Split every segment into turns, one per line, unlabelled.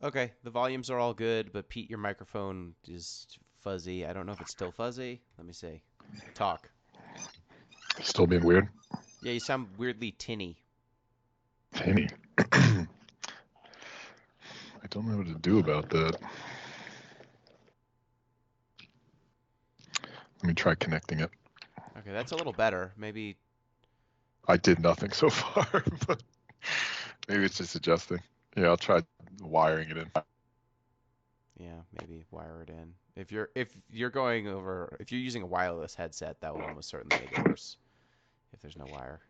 Okay, the volumes are all good, but Pete, your microphone is fuzzy. I don't know if it's still fuzzy. Let me see. Talk.
Still being weird.
Yeah, you sound weirdly tinny.
Tinny. I don't know what to do about that. Let me try connecting it.
Okay, that's a little better. Maybe,
I did nothing so far, but maybe it's just adjusting. Yeah, I'll try wiring it in.
yeah, maybe wire it in. If you're using a wireless headset, that will almost certainly make it worse if there's no wire.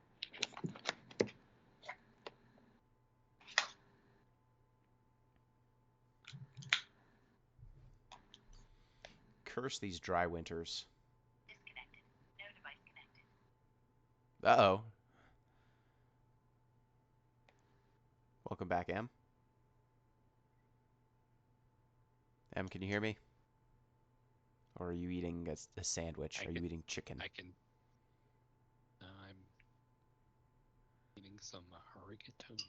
Curse these dry winters. Uh-oh. Welcome back, Em. Em, can you hear me? Or are you eating a sandwich?
I
Are you
can,
eating chicken?
I can. I'm eating some rigatoni.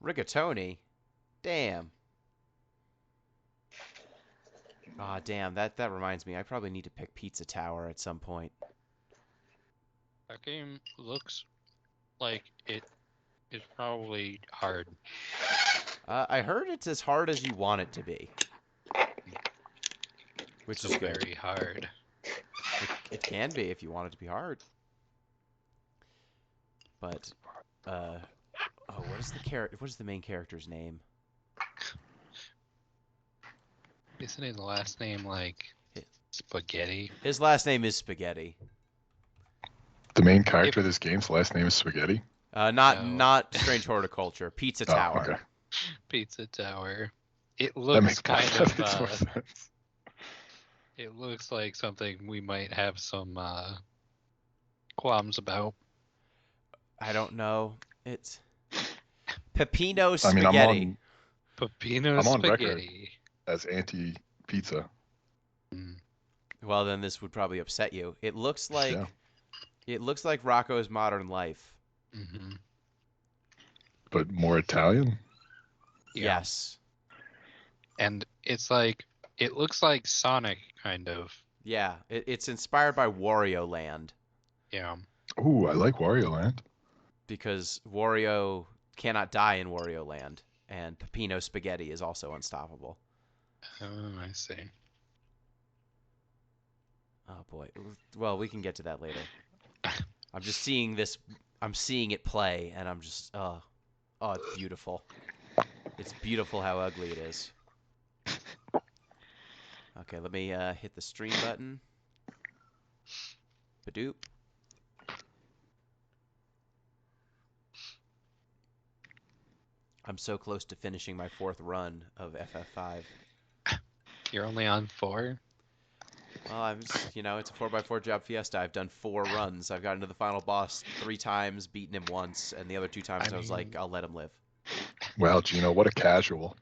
Rigatoni? Damn. Ah, damn. That reminds me. I probably need to pick Pizza Tower at some point.
That game looks like it is probably hard.
I heard it's as hard as you want it to be, which is
So
good.
very hard.
It can be if you want it to be hard. But uh oh, what is the main character's name?
Isn't his last name like
Hi-
Spaghetti?
His last name is Spaghetti.
The main
It,
character of this game's last name is Spaghetti.
Not
no,
not Strange Horticulture. Pizza
Oh,
Tower.
okay.
Pizza Tower. It
That
looks
makes more,
kind
that
of
makes more sense.
it looks like something we might have some qualms about.
I don't know. It's Pepino
I mean,
Spaghetti.
Peppino
I'm on record
spaghetti.
as anti-pizza.
Mm.
Well, then this would probably upset you.
Yeah,
It looks like Rocco's Modern Life.
Hmm.
but more Italian.
Yeah.
Yes.
And it's like it looks like Sonic kind of.
Yeah, it's inspired by Wario Land
Yeah.
Ooh, I like Wario Land.
because Wario cannot die in Wario Land, and Peppino Spaghetti is also unstoppable.
Oh, I see.
Oh boy. Well, we can get to that later. I'm just seeing this. I'm seeing it play, and I'm just oh, it's beautiful. It's beautiful how ugly it is. Okay, let me hit the stream button. Badoop. I'm so close to finishing my fourth run of FF5.
You're only on 4?
Well, it's a 4x4 job fiesta. I've done 4 runs. I've gotten to the final boss 3 times, beaten him once, and the other 2 times
I
I was like,
mean,
I'll let him live.
Well, Gino, what a casual.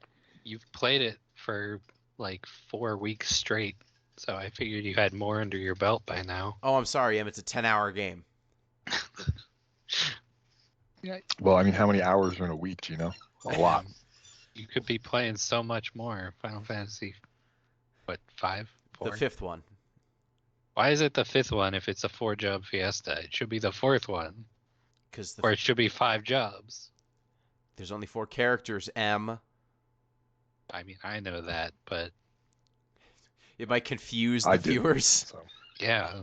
you've played it for like 4 weeks straight, so I figured you had more under your belt by now.
Oh, I'm sorry, Em. It's a 10-hour game.
Yeah.
Well, I mean, how many hours are in a week, Gino? A lot.
You could be playing so much more. Final Fantasy, what, 5?
The
4?
fifth one.
Why is it the 5th one if it's a 4-job fiesta? It should be the 4th one.
Because
Or it should be 5 jobs.
there's only 4 characters, Em.
I mean, I know that, but
It might confuse
I
the
did.
viewers.
So.
yeah.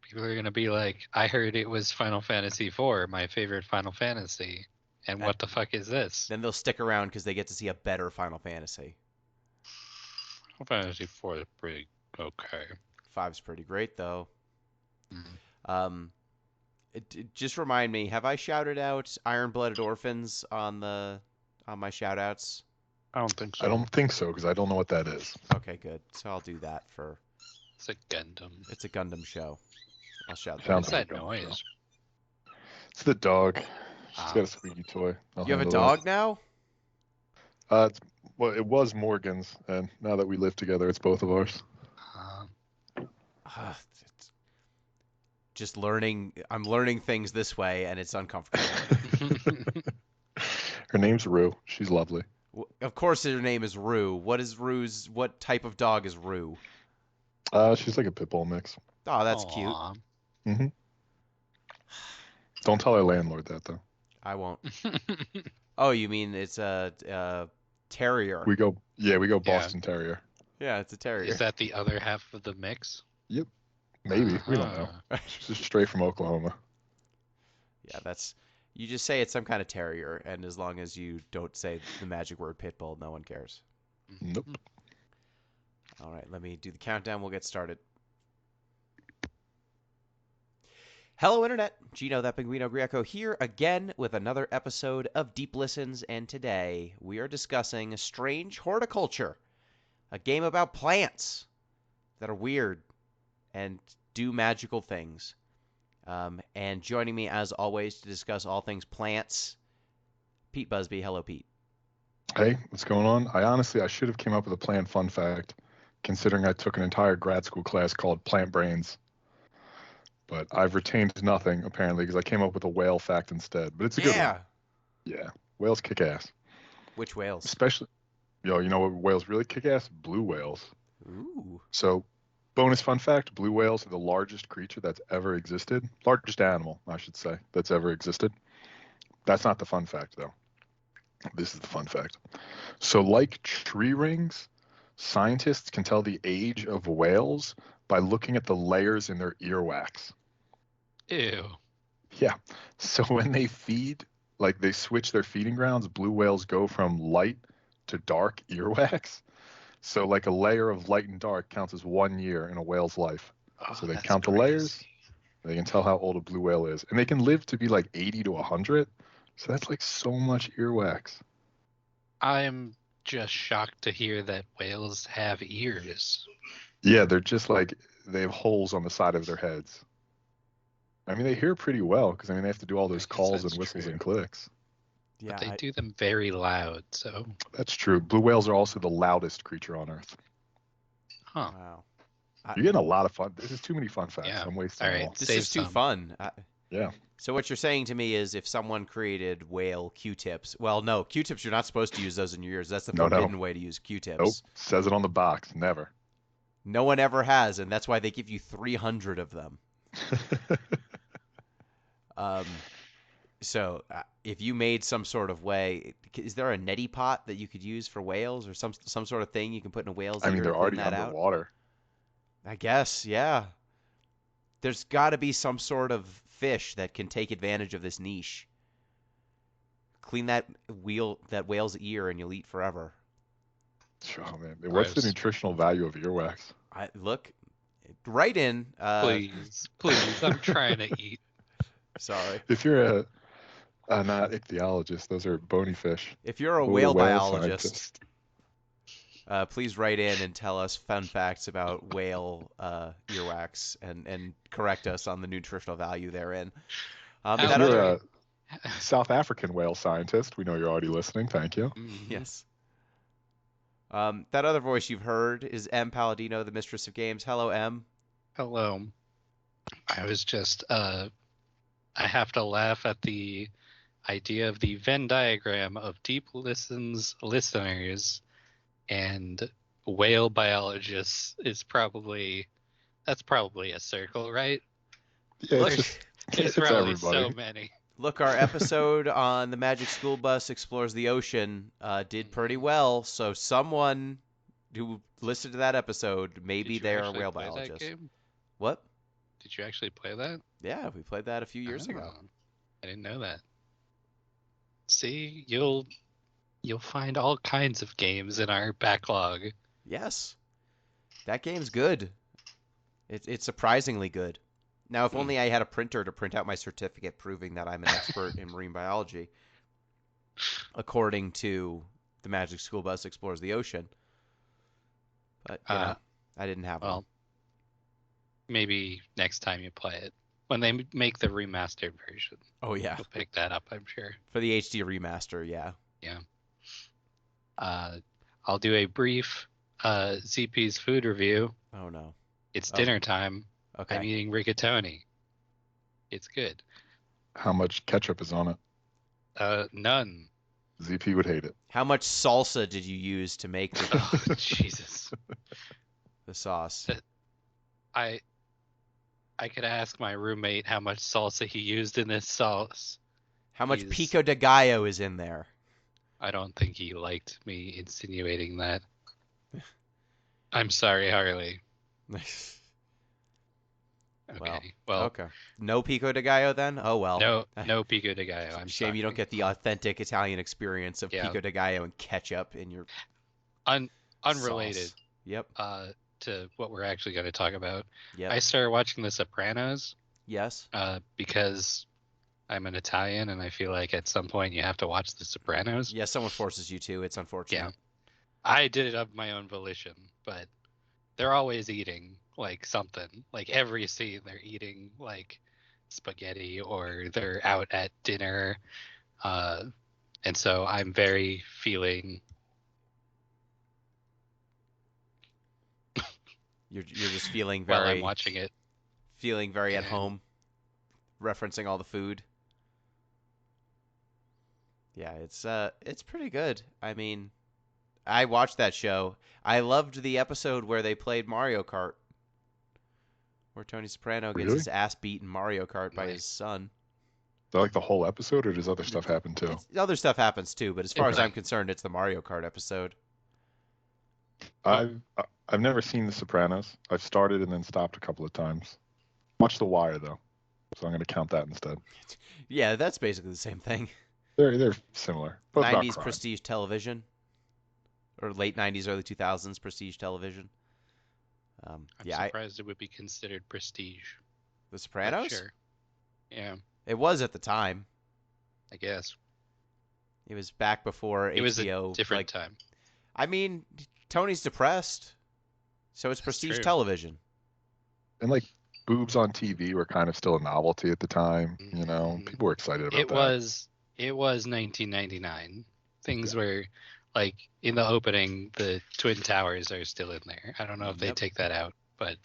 People are going to be like, I heard it was Final Fantasy 4, my favorite Final Fantasy. And what the fuck is this?
Then they'll stick around because they get to see a better Final Fantasy.
Final Fantasy 4 is pretty okay.
5's pretty great, though.
Mm.
Just remind me, have I shouted out Iron-Blooded Orphans on my shoutouts?
I don't think so.
I don't think so because I don't know what that is.
Okay, good. So I'll do that for.
It's a Gundam.
It's a Gundam show. I'll shout that
Sounds
What's
out.
that
like a Gundam
noise?
It's the dog. She's
Ah.
got a squeaky toy. I'll
You have a
handle
dog now?
well, it was Morgan's, and now that we live together, it's both of ours.
It's just learning. I'm learning things this way, and it's uncomfortable.
Her name's Rue. She's lovely.
Of course, her name is Rue. What type of dog is Rue?
She's like a pit bull mix.
Oh, that's cute.
Aw.
hmm Don't tell our landlord that though.
I won't. Oh, you mean it's a terrier?
We go
Yeah.
Boston Terrier.
Yeah, it's a terrier.
Is that the other half of the mix?
Yep, maybe we don't know.
Uh-huh.
She's just straight from Oklahoma.
Yeah, that's. You just say it's some kind of terrier, and as long as you don't say the magic word pit bull, no one cares.
Nope.
All right, let me do the countdown. We'll get started. Hello, Internet. Gino, that Pinguino Greco here again with another episode of Deep Listens, and today we are discussing Strange Horticulture, a game about plants that are weird and do magical things. And joining me, as always, to discuss all things plants, Pete Busby. Hello, Pete.
Hey, what's going on? I should have came up with a plant fun fact, considering I took an entire grad school class called Plant Brains. But I've retained nothing, apparently, because I came up with a whale fact instead. But it's a good one. Yeah, whales kick ass.
Which whales?
Especially, you know what whales really kick ass? Blue whales.
Ooh.
So, bonus fun fact, blue whales are the largest creature that's ever existed. Largest animal, I should say, that's ever existed. That's not the fun fact, though. This is the fun fact. So, like tree rings, scientists can tell the age of whales by looking at the layers in their earwax.
Ew.
Yeah. So when they feed, like they switch their feeding grounds, blue whales go from light to dark earwax. So like a layer of light and dark counts as 1 year in a whale's life.
Oh,
So they
that's
count the
crazy.
layers. They can tell how old a blue whale is. And they can live to be like 80 to 100. So that's like so much earwax.
I'm just shocked to hear that whales have ears.
Yeah, they're just like, they have holes on the side of their heads. I mean, they hear pretty well because, I mean, they have to do all those
I guess
calls
that's
and whistles
true.
and clicks.
Yeah,
But they do them very loud, so.
That's true. Blue whales are also the loudest creature on Earth.
Huh.
Wow.
You're getting a lot of fun. This is too many fun facts.
Yeah.
I'm wasting
All
them
right.
all.
This
Save
is too
some.
fun.
Yeah.
So what you're saying to me is if someone created whale Q-tips, well, no, Q-tips, you're not supposed to use those in your ears. That's the
No.
forbidden way to use
Nope.
Q-tips.
Says it on the box. Never.
No one ever has, and that's why they give you 300 of them. So if you made some sort of way, is there a neti pot that you could use for whales or some sort of thing you can put in a whale's
I
ear
mean,
to
they're
clean
already
that out?
underwater.
I guess, yeah. There's got to be some sort of fish that can take advantage of this niche. Clean that whale's ear, and you'll eat forever.
Oh, man. What's the
Gross.
nutritional value of earwax?
Look, right in.
Please, I'm trying to eat.
Sorry.
If you're not ichthyologist, those are bony fish.
If you're a
Ooh,
whale
whale
biologist,
scientist.
please write in and tell us fun facts about whale earwax and correct us on the nutritional value therein.
If
If
That
you're
other,
a South African whale scientist, we know you're already listening. Thank you.
Mhm.
yes. That other voice you've heard is M. Palladino, the Mistress of Games. Hello, M.
Hello. I was just, I have to laugh at the idea of the Venn diagram of Deep Listens listeners and whale biologists is that's probably a circle, right?
Yeah,
Look,
it's just
There's
it's
probably
everybody.
so many.
Look, our episode on the Magic School Bus Explores the Ocean did pretty well. So someone who listened to that episode, maybe
Did you
they're a
actually
whale
play that
biologist.
game?
What?
Did you actually play that?
Yeah, we played that a few years ago.
Oh, I didn't know that. See, you'll find all kinds of games in our backlog.
Yes, that game's good. It's surprisingly good. Now, if only I had a printer to print out my certificate proving that I'm an expert in marine biology, according to the Magic School Bus Explores the Ocean. But, I didn't have one.
Well, maybe next time you play it, when they make the remastered version,
Oh, yeah.
you'll pick that up, I'm sure.
For the HD remaster, yeah.
I'll do a brief ZP's food review.
Oh, no.
It's
Oh.
dinner time.
Okay.
I'm eating rigatoni. It's good.
How much ketchup is on it?
None.
ZP would hate it.
How much salsa did you use to make
Oh, Jesus.
the sauce?
I could ask my roommate how much salsa he used in this sauce.
How much
He's-
pico de gallo is in there?
I don't think he liked me insinuating that. I'm sorry, Harley. Okay. Well,
Okay. No pico de gallo then? Oh well.
no pico de gallo. I'm
Shame you don't
sorry.
get the authentic Italian experience of
Yeah.
pico de gallo and ketchup in your
Unrelated
sauce. Yep.
to what we're actually going to talk about.
Yep.
I started watching The Sopranos
Yes.
because I'm an Italian and I feel like at some point you have to watch The Sopranos.
Yeah, someone forces you to. It's unfortunate.
Yeah. I did it of my own volition, but they're always eating like something. Like every scene they're eating like spaghetti or they're out at dinner. And so I'm very feeling
You're just feeling
while
very
I'm watching it.
at
And-
home, referencing all the food. Yeah, it's pretty good. I mean, I watched that show. I loved the episode where they played Mario Kart, where Tony Soprano gets
Really?
his ass beat in Mario Kart by
Nice.
his son.
Is that like the whole episode, or does other stuff happen too?
Other stuff happens too, but as far as
Okay.
I'm concerned, it's the Mario Kart episode.
I've never seen The Sopranos. I've started and then stopped a couple of times. Watched The Wire though, so I'm going to count that instead.
Yeah, that's basically the same thing.
They're similar. Both about
90s
crime.
prestige television, or late 90s, early 2000s prestige television.
I'm
Yeah,
surprised it would be considered prestige.
The
but
Sopranos.
Sure. Yeah,
It was at the time.
I guess.
It was back before
It was a
HBO.
different
like,
time.
I mean, Tony's depressed, so it's
That's
prestige
true.
television.
And like boobs on TV were kind of still a novelty at the time. You know,
Mhm.
people were excited about
It
that.
was 1999. Things were like in the opening, the Twin Towers are still in there. I don't know if they
Yep.
take that out, but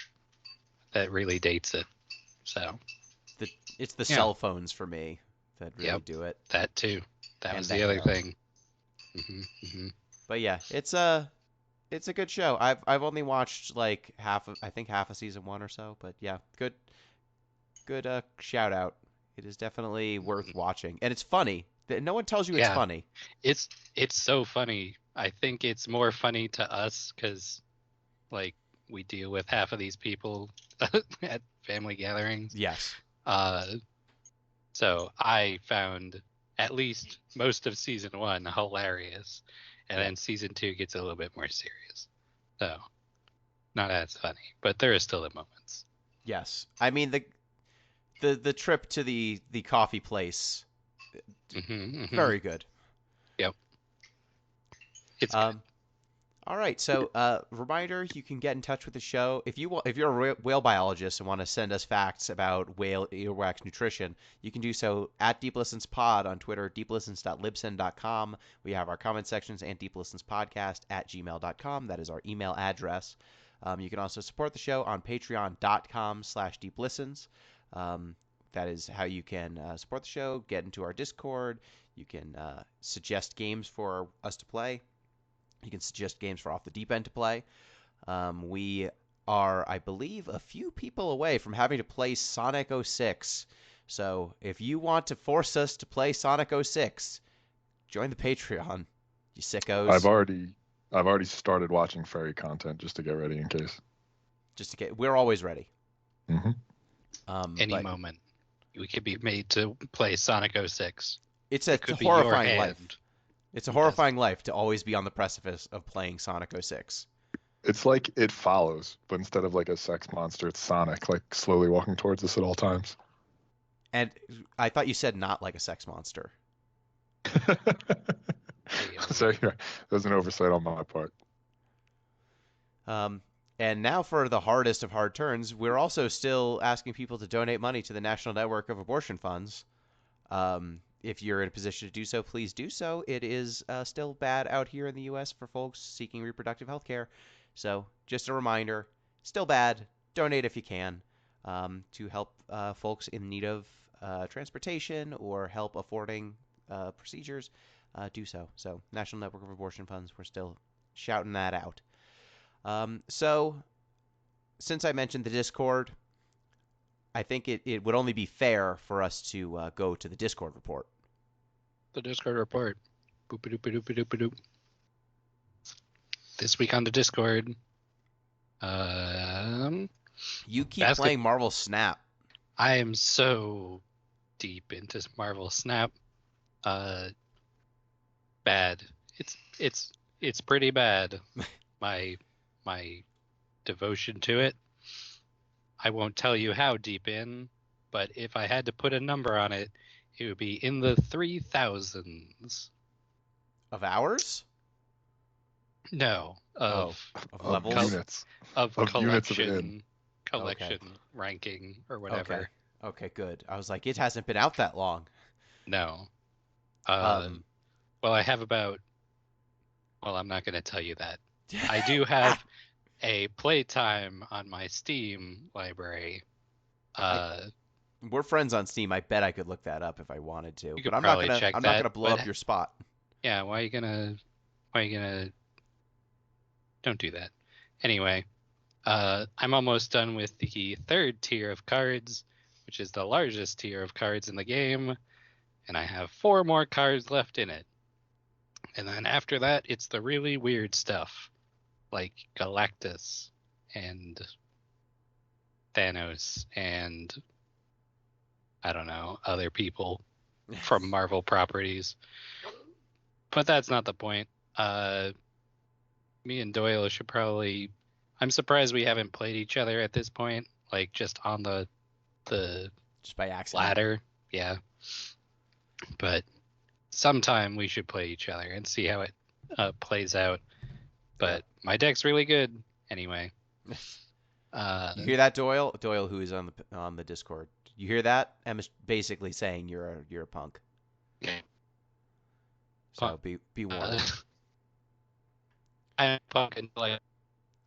that really dates it. So
It's the
Yeah.
cell phones for me that really
Yep.
do it.
that too. That
And
was
the
the other
hair.
thing. Hmm.
But yeah, it's a good show. I've only watched like I think half of season 1 or so, but yeah, good shout out. It is definitely worth watching, and it's funny. No one tells you it's
Yeah.
funny.
It's so funny. I think it's more funny to us because like we deal with half of these people at family gatherings.
Yes.
So I found at least most of season 1 hilarious, and
Yeah.
then season 2 gets a little bit more serious. So not as funny, but there are still the moments.
Yes. I mean the trip to the coffee place, very good.
It's good.
All right. So, reminder: you can get in touch with the show if you're a whale biologist and want to send us facts about whale earwax nutrition. You can do so at Deep Listens Pod on Twitter, deeplistens.libsyn.com. We have our comment sections and deeplistenspodcast@gmail.com. That is our email address. You can also support the show on patreon.com/deeplistens. That is how you can support the show, get into our Discord. You can suggest games for us to play. You can suggest games for Off the Deep End to play. We are, I believe, a few people away from having to play Sonic 06. So if you want to force us to play Sonic 06, join the Patreon, you sickos.
I've already started watching fairy content just to get ready in case.
We're always ready.
Hmm.
Any
but
moment we could be made to play Sonic 06.
it's
It
a
could be your
horrifying life.
hand.
It's a horrifying life to always be on the precipice of playing Sonic 06.
It's like It Follows, but instead of like a sex monster, it's Sonic, like slowly walking towards us at all times.
And I thought you said not like a sex monster.
Sorry, that was an oversight on my part.
And now for the hardest of hard turns, we're also still asking people to donate money to the National Network of Abortion Funds. If you're in a position to do so, please do so. It is still bad out here in the U.S. for folks seeking reproductive health care. So just a reminder, still bad. Donate if you can to help folks in need of transportation or help affording procedures. do so. So, National Network of Abortion Funds, we're still shouting that out. So, since I mentioned the Discord, I think it would only be fair for us to go to the Discord report.
The Discord report. Boop-a-doop-a-doop-a-doop-a-doop. This week on the Discord,
You keep playing Marvel Snap.
I am so deep into Marvel Snap. Bad. It's pretty bad. My devotion to it. I won't tell you how deep in, but if I had to put a number on it, it would be in the 3,000s.
Of hours?
No, of
levels?
Units.
Of
Of units of
collection,
Okay.
ranking, or whatever.
Okay, good. I was like, it hasn't been out that long.
No.
Um,
Well, I have about. Well, I'm not going to tell you that. I do have a playtime on my Steam library.
We're friends on Steam. I bet I could look that up if I wanted to.
You
But
could
I'm not
probably
gonna.
check
I'm not
that,
gonna blow
but-
up your spot.
Yeah, why are you gonna? Don't do that. Anyway, I'm almost done with the third tier of cards, which is the largest tier of cards in the game, and I have 4 more cards left in it. And then after that, it's the really weird stuff, like Galactus and Thanos and I don't know, other people from Marvel properties. But that's not the point. Me and Doyle should probably. I'm surprised we haven't played each other at this point, like just on the
Just by accident.
ladder. Yeah. But sometime we should play each other and see how it plays out. But my deck's really good anyway.
You hear that, Doyle? Doyle, who is on the Discord. You hear that? Emma's basically saying you're a punk. So be warned.
I'm fucking like.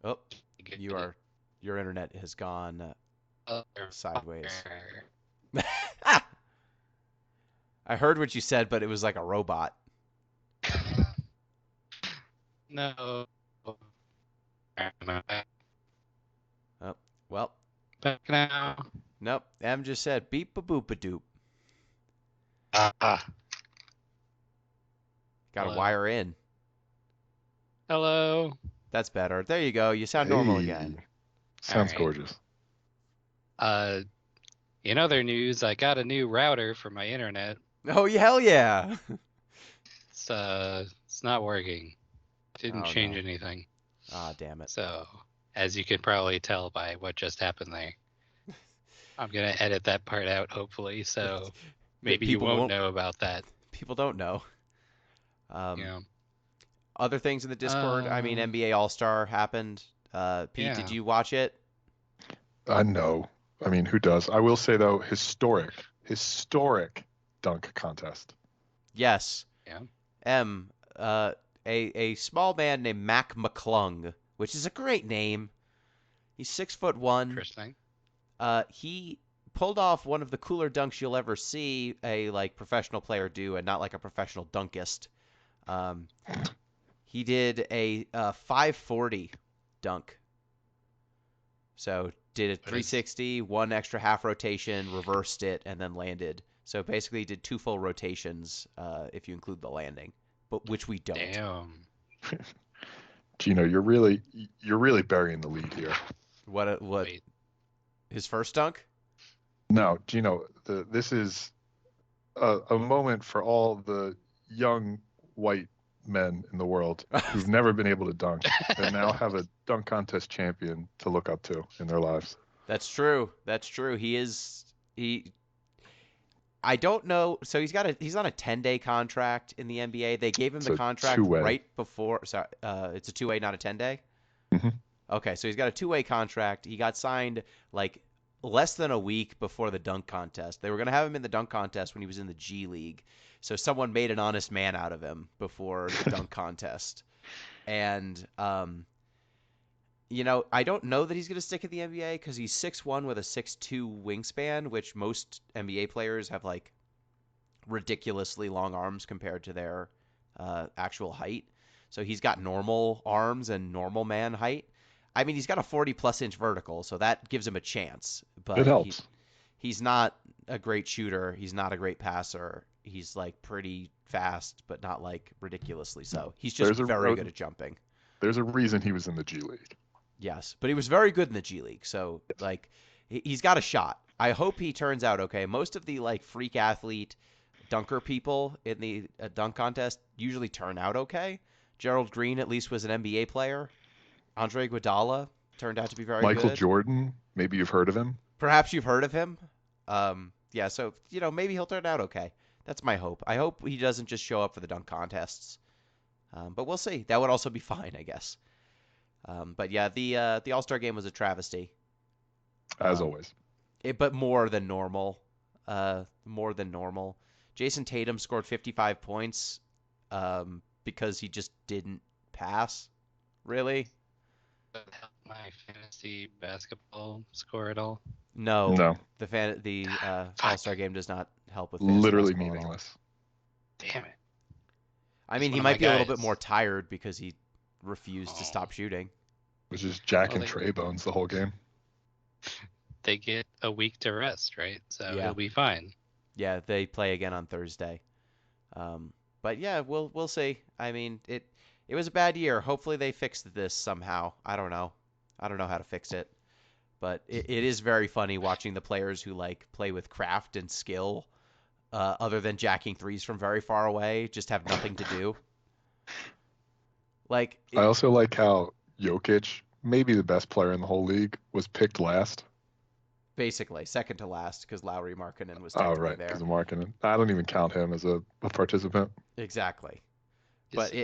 Oh, your internet has gone sideways. I heard what you said, but it was like a robot.
No.
Oh, well,
Back now.
nope. Em just said beep a boop a doop. Got to
Hello.
wire in.
Hello.
That's better. There you go. You sound normal
Hey.
again.
Sounds
Alright.
gorgeous.
In other news, I got a new router for my internet.
Oh, hell yeah.
It's not working. Didn't
Oh,
change
no.
anything.
Ah, damn it.
So, as you can probably tell by what just happened there, I'm gonna edit that part out hopefully. So maybe you
people
won't
won't-
know about that.
People don't know.
Yeah.
Other things in the Discord. I mean, NBA All-Star happened. Pete, did
Yeah.
you watch it?
No. I mean, who does? I will say though, historic dunk contest.
Yes.
Yeah.
A small man named Mac McClung, which is a great name. He's 6'1".
Interesting.
He pulled off one of the cooler dunks you'll ever see a professional player do, and not like a professional dunkist. He did a 540 dunk. So did a 360, one extra half rotation, reversed it, and then landed. So basically did 2 full rotations if you include the landing, but which we don't.
Damn.
Gino, you're really burying the lead here.
What
Wait.
his first dunk?
No, Gino, this is a moment for all the young white men in the world who've never been able to dunk and now have a dunk contest champion to look up to in their lives.
That's true. That's true. I don't know. So he's on a 10-day contract in the NBA. They gave him the
It's a
contract
two-way.
right before. Sorry, it's a 2-way, not a 10-day.
Mhm.
Okay, so he's got a 2-way contract. He got signed like less than a week before the dunk contest. They were gonna have him in the dunk contest when he was in the G League. So someone made an honest man out of him before the dunk contest. And I don't know that he's going to stick in the NBA because he's 6'1" with a 6'2" wingspan, which most NBA players have like ridiculously long arms compared to their actual height. So he's got normal arms and normal man height. I mean, he's got a 40+ inch vertical, so that gives him a chance.
It
But
helps.
he's not a great shooter. He's not a great passer. He's like pretty fast, but not like ridiculously so. He's just
There's a
very good at jumping.
there's a reason he was in the G League.
Yes, but he was very good in the G League. So like he's got a shot. I hope he turns out okay. Most of the like freak athlete dunker people in the dunk contest usually turn out okay. Gerald Green at least was an NBA player. Andre Iguodala turned out to be very
Michael
good.
Jordan, maybe you've heard of him.
Perhaps you've heard of him. Yeah, so maybe he'll turn out okay. That's my hope. I hope he doesn't just show up for the dunk contests. But we'll see. That would also be fine, I guess. But yeah, the All-Star game was a travesty.
As always.
But more than normal. More than normal. Jason Tatum scored 55 points because he just didn't pass. Really?
That help my fantasy basketball score at all?
No.
The
Fuck.
All-Star game does not help with fantasy
Literally
basketball at all.
meaningless.
Damn it.
I
He's
mean,
one
he
of my
might be a little bit
guys.
more tired because he refused to
Oh.
stop shooting.
It was just Jack
Well,
and Trey Bones the whole game.
They get a week to rest, right? So
Yeah.
he'll be fine.
Yeah, they play again on Thursday. But yeah, we'll see. I mean, it was a bad year. Hopefully they fixed this somehow. I don't know. I don't know how to fix it. But it is very funny watching the players who like play with craft and skill, other than jacking threes from very far away, just have nothing to do. Like
I also like how Jokic, maybe the best player in the whole league, was picked last.
basically second to last because Lowry Markkanen was
Oh,
technically
right,
there.
because of Markkanen. I don't even count him as a participant.
Exactly.
Is,
But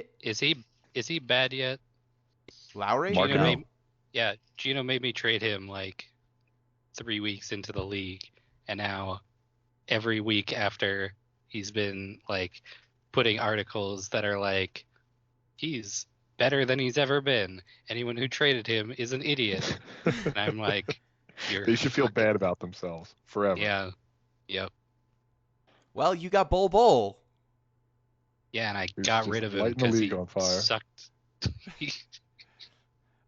is he bad yet?
Lowry?
Markkanen?
No.
Yeah, Gino made me trade him like 3 weeks into the league, and now every week after he's been like putting articles that are like he's better than he's ever been. Anyone who traded him is an idiot. And I'm like, you're
They should feel
fucking-
bad about themselves forever.
Yeah. Yep.
Well, you got Bol.
Yeah, and I
He's
got
just
rid of him
lighting the
because he
league on fire.
sucked.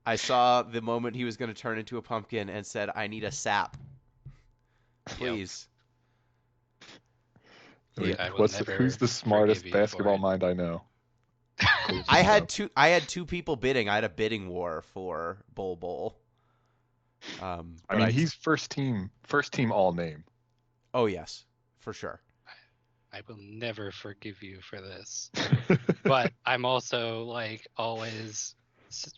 I saw the moment he was going to turn into a pumpkin and said, "I need a sap, please."
Yeah, I will
Who's
never
the smartest
forgive you for
basketball
it.
mind I know?
I had two people bidding. I had a bidding war for Bol.
I
But
mean, he's first team all name.
oh yes, for sure.
I will never forgive you for this. But I'm also like always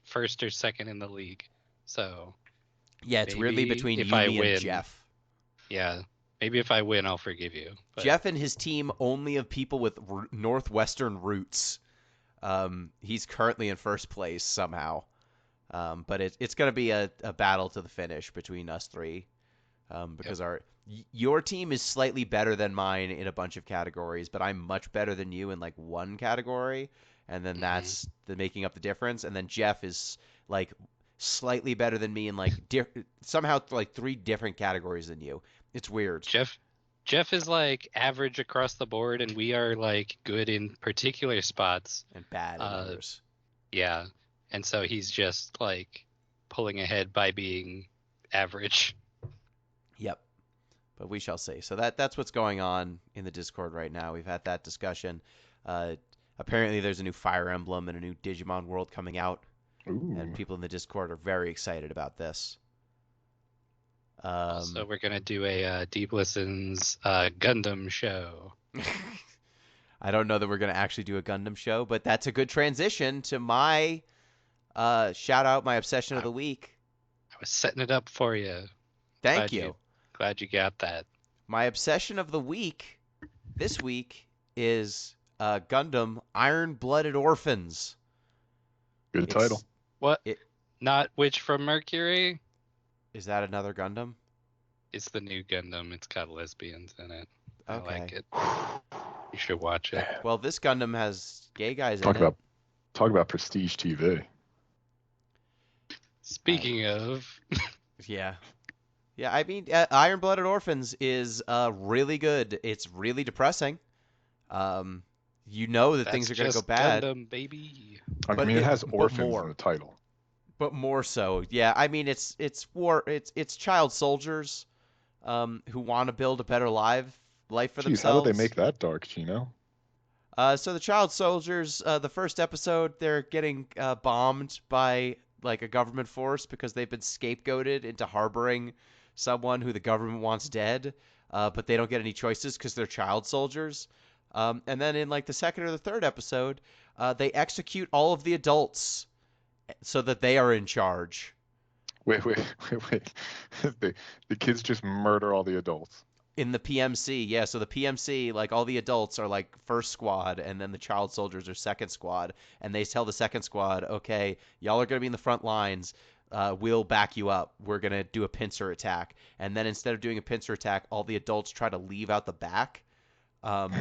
first or second in the league. So
Yeah, it's weirdly
maybe
between
if
you,
I
me,
win,
and Jeff.
yeah, maybe if I win, I'll forgive you. But
Jeff and his team only of people with Northwestern roots. He's currently in first place somehow. But it's going to be a battle to the finish between us three. Because your team is slightly better than mine in a bunch of categories, but I'm much better than you in like one category, and then that's the making up the difference. And then Jeff is like slightly better than me in like somehow like 3 different categories than you. It's weird.
Jeff is like average across the board, and we are like good in particular spots.
And bad in others.
Yeah, and so he's just like pulling ahead by being average.
Yep. But we shall see. So that's what's going on in the Discord right now. We've had that discussion. Apparently there's a new Fire Emblem and a new Digimon World coming out.
Ooh.
And people in the Discord are very excited about this.
So we're gonna do a Deep Listens Gundam show.
I don't know that we're going to actually do a Gundam show, but that's a good transition to my shout out, my obsession of the week.
I was setting it up for you.
Thank you.
Glad you got that.
My obsession of the week this week is Gundam Iron-Blooded Orphans.
Good title.
What?
It-
Not Witch from Mercury?
Is that another Gundam?
It's the new Gundam. It's got lesbians in it. I
Okay.
like it. You should watch it.
Well, this Gundam has gay guys in it.
Talk about prestige TV.
Speaking of,
Yeah. Yeah, I mean, Iron-Blooded Orphans is really good. It's really depressing. you know that things
That's
are going to go
just
bad.
Gundam, baby.
I
But
mean, it has
but
orphans in
more.
the title.
But more so. Yeah, I mean it's child soldiers who want to build a better life for
Geez, how did they
themselves.
make that dark, Gino?
So the child soldiers, the first episode, they're getting bombed by like a government force because they've been scapegoated into harboring someone who the government wants dead, but they don't get any choices because they're child soldiers. And then in like the second or the third episode, they execute all of the adults so that they are in charge.
Wait. The kids just murder all the adults.
In the PMC, yeah. So the PMC, like all the adults are like first squad, and then the child soldiers are second squad. And they tell the second squad, okay, y'all are gonna be in the front lines. We'll back you up. We're gonna do a pincer attack. And then instead of doing a pincer attack, all the adults try to leave out the back. Um,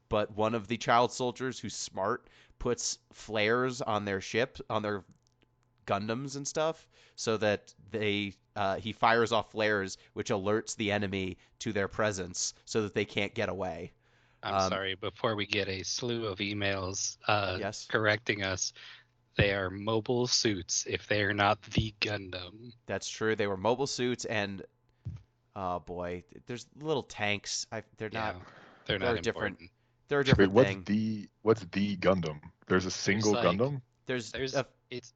but one of the child soldiers, who's smart, puts flares on their ship, on their Gundams and stuff, so that he fires off flares which alerts the enemy to their presence so that they can't get away.
I'm sorry, before we get a slew of emails
Yes,
correcting us, they are mobile suits if they are not the Gundam.
that's true. They were mobile suits, and oh boy, there's little tanks. They're
Yeah,
not.
they're
They're
not
a different.
important.
They're a
Wait,
different thing.
what's the Gundam? There's a single
like-
Gundam?
There's
It's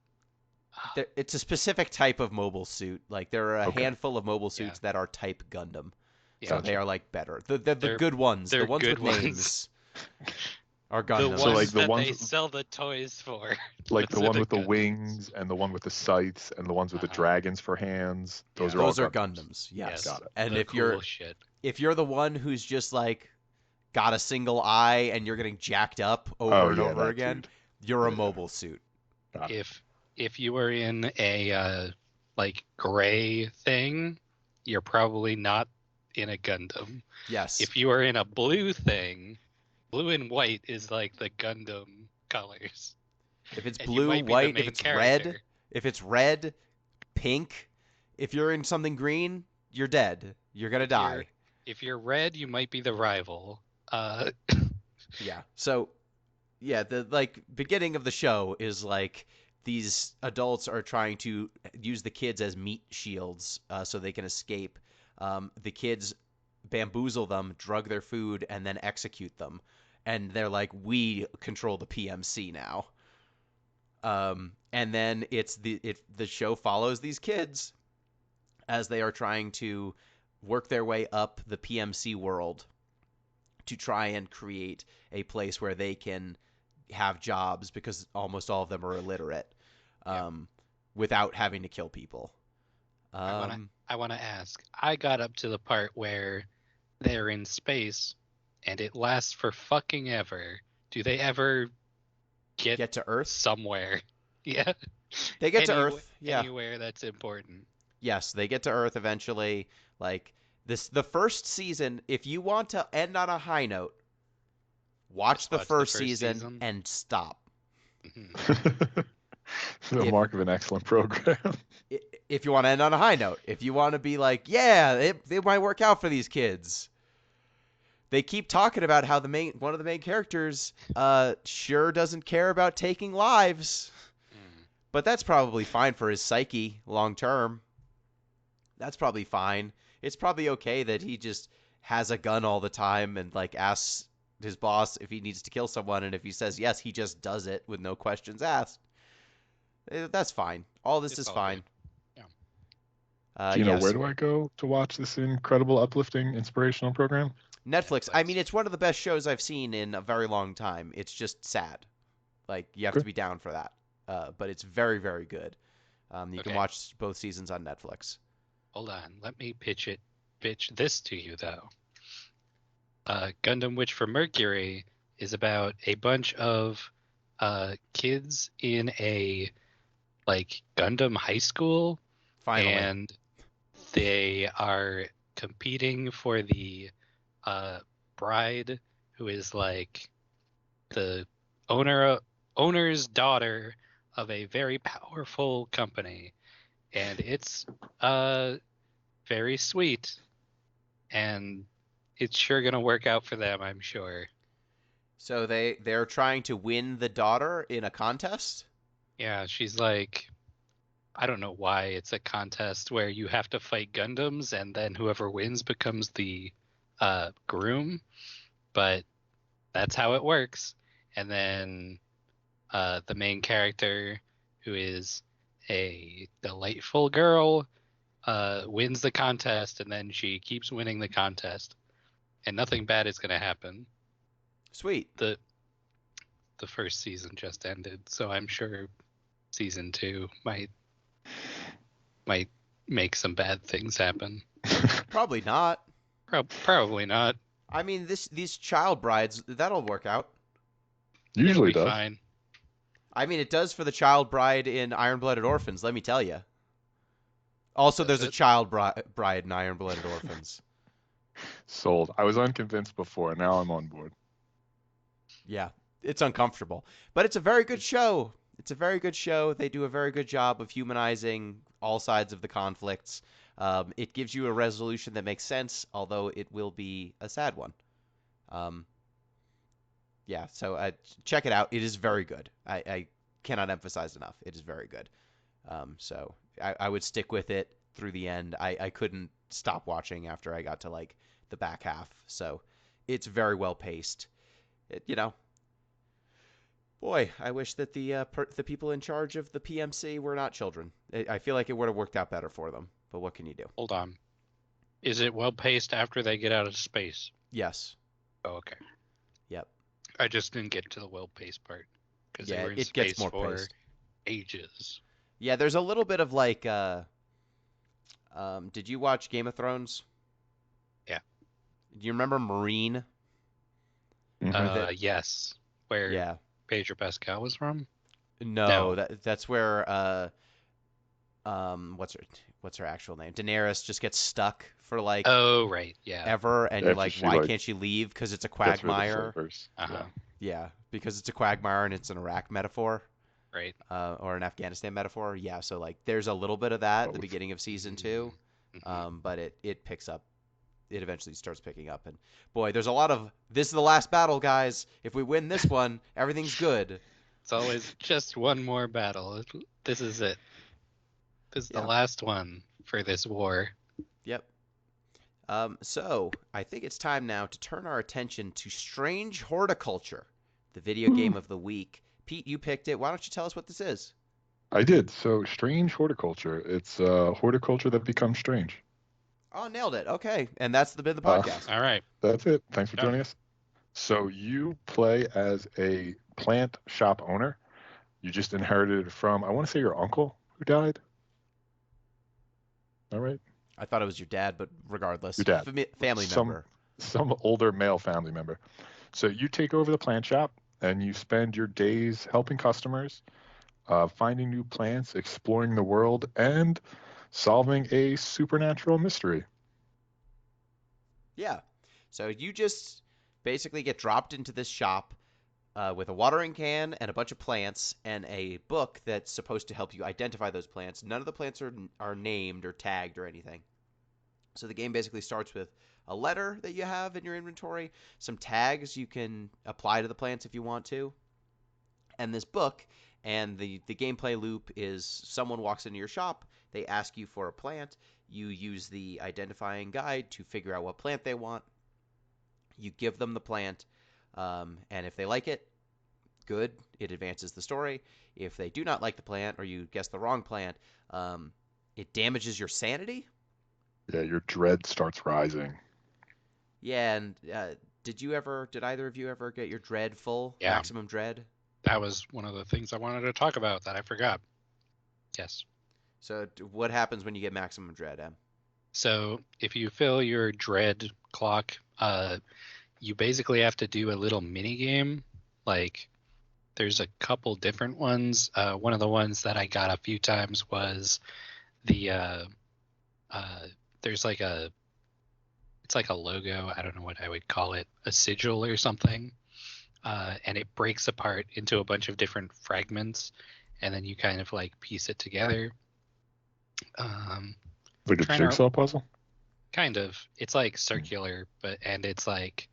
it's a specific type of mobile suit. Like there are a
Okay.
handful of mobile suits that are type Gundam.
yeah,
So
Gotcha.
they are like better. The
They're-
good ones, the
they're
ones
good
with
ones.
names, are
the
Gundams.
ones
So, like, the
that
ones-
they sell the toys for.
Like the
Those are
one with the
Gundams.
wings and the one with the sights and the ones with the
Uh-huh.
dragons for hands. Those
Yeah.
are all
Those are
Gundams.
Gundams. Yes.
Got it.
And
The
if
cool
you're
shit.
the one who's just like got a single eye and you're getting jacked up over and
yeah,
over
that
again,
dude.
you're a
Yeah.
mobile suit.
Got it.
If you were in a like gray thing, you're probably not in a Gundam.
Yes.
If you are in a blue thing, blue and white is like the Gundam colors.
If it's
And you
blue,
might be the
white, if
main
it's
character.
red, pink, if you're in something green, you're dead. You're gonna die.
If you're red, you might be the rival.
Yeah. So, yeah, the like beginning of the show is like these adults are trying to use the kids as meat shields so they can escape. The kids bamboozle them, drug their food, and then execute them. And they're like, we control the PMC now. And then the show follows these kids as they are trying to work their way up the PMC world to try and create a place where they can have jobs because almost all of them are illiterate, without having to kill people.
I want to ask. I got up to the part where they're in space and it lasts for fucking ever. Do they ever
get to Earth.
somewhere? Yeah.
They get to Earth. Yeah.
Anywhere that's important.
Yes, they get to Earth eventually. Like the first season, if you want to end on a high note, watch the first season and stop.
Mhm.
The mark of an excellent program.
If you want to end on a high note, if you want to be like, yeah, it might work out for these kids. They keep talking about how one of the main characters sure doesn't care about taking lives. But that's probably fine for his psyche long term. That's probably fine. It's probably okay that he just has a gun all the time and like asks his boss if he needs to kill someone, and if he says yes, he just does it with no questions asked. That's fine. All this is
all
fine.
good.
Gino,
yes.
where do I go to watch this incredible, uplifting, inspirational program?
Netflix. I mean, it's one of the best shows I've seen in a very long time. It's just sad. Like, you have to be down for that. But it's very, very good. You can watch both seasons on Netflix.
Hold on. Let me pitch this to you, though. Gundam Witch for Mercury is about a bunch of kids in a like Gundam high school.
Finally.
And they are competing for the bride who is like the owner's daughter of a very powerful company. And it's very sweet. And it's sure going to work out for them, I'm sure.
So they're trying to win the daughter in a contest?
Yeah, she's like, I don't know why it's a contest where you have to fight Gundams and then whoever wins becomes the groom, but that's how it works. And then the main character, who is a delightful girl, wins the contest, and then she keeps winning the contest, and nothing bad is going to happen.
Sweet.
The first season just ended, so I'm sure season 2 might make some bad things happen.
Probably not.
Probably not.
I mean, these child brides, that'll work out.
Usually
It'll be
does.
fine.
I mean, it does for the child bride in Iron-Blooded Orphans, let me tell you. Also,
Does
there's a
it?
child bride in Iron-Blooded Orphans.
Sold. I was unconvinced before. Now I'm on board.
Yeah, it's uncomfortable. But it's a very good show. It's a very good show. They do a very good job of humanizing all sides of the conflicts. It gives you a resolution that makes sense, although it will be a sad one. Um, yeah, so check it out. It is very good. I cannot emphasize enough. It is very good. So I would stick with it through the end. I couldn't stop watching after I got to like the back half. So it's very well paced. Boy, I wish that the people in charge of the PMC were not children. I feel like it would have worked out better for them. But what can you do?
Hold on. Is it well paced after they get out of space?
Yes.
Oh, okay.
Yep.
I just didn't get to the well paced part because they
Yeah,
were in
it gets
space
more
for
paced.
ages.
Yeah, there's a little bit of like. Did you watch Game of Thrones?
Yeah.
Do you remember Marine?
Mhm.
Yes. Where
Yeah.
Pedro Pascal was from?
No,
No.
that's where what's her actual name? Daenerys just gets stuck for like
Oh, right. Yeah.
ever, and you're
After
like,
she
why
like
can't she leave? Because it's a
gets rid of the
quagmire.
flavors.
Uh-huh.
Yeah, because it's a quagmire and it's an Iraq metaphor,
Right.
or an Afghanistan metaphor. Yeah, so like there's a little bit of that at the
Both.
beginning of season 2,
Mhm.
but it picks up. It eventually starts picking up, and boy, there's a lot of this is the last battle, guys. If we win this one, everything's good.
It's always just one more battle. This is it. This is the
Yeah.
last one for this war.
Yep. So I think it's time now to turn our attention to Strange Horticulture, the video game of the week. Pete, you picked it. Why don't you tell us what this is?
I did. So, Strange Horticulture. It's horticulture that becomes strange.
Oh, nailed it. Okay, and that's been the
Uh,
podcast.
All right.
That's it. Thanks for
Done.
joining us. So, you play as a plant shop owner. You just inherited it from, I want to say, your uncle who died. All right.
I thought it was your dad, but regardless,
Your dad.
family member.
Some older male family member. So, you take over the plant shop and you spend your days helping customers, finding new plants, exploring the world, and solving a supernatural mystery.
Yeah. So you just basically get dropped into this shop with a watering can and a bunch of plants and a book that's supposed to help you identify those plants. None of the plants are named or tagged or anything. So the game basically starts with a letter that you have in your inventory, some tags you can apply to the plants if you want to, and this book. And the gameplay loop is someone walks into your shop, they ask you for a plant, you use the identifying guide to figure out what plant they want, you give them the plant, and if they like it, good, it advances the story. If they do not like the plant or you guess the wrong plant, it damages your sanity.
Yeah, your dread starts rising.
Yeah, and did either of you ever get your dread full?
Yeah.
Maximum dread?
That was one of the things I wanted to talk about that I forgot. Yes.
So what happens when you get maximum dread, Em?
So if you fill your dread clock, you basically have to do a little mini game. Like there's a couple different ones. One of the ones that I got a few times was the there's like it's like a logo. I don't know what I would call it, a sigil or something. And it breaks apart into a bunch of different fragments, and then you kind of like piece it together.
Like a
Trying to-
jigsaw puzzle?
Kind of. It's like circular, and it's like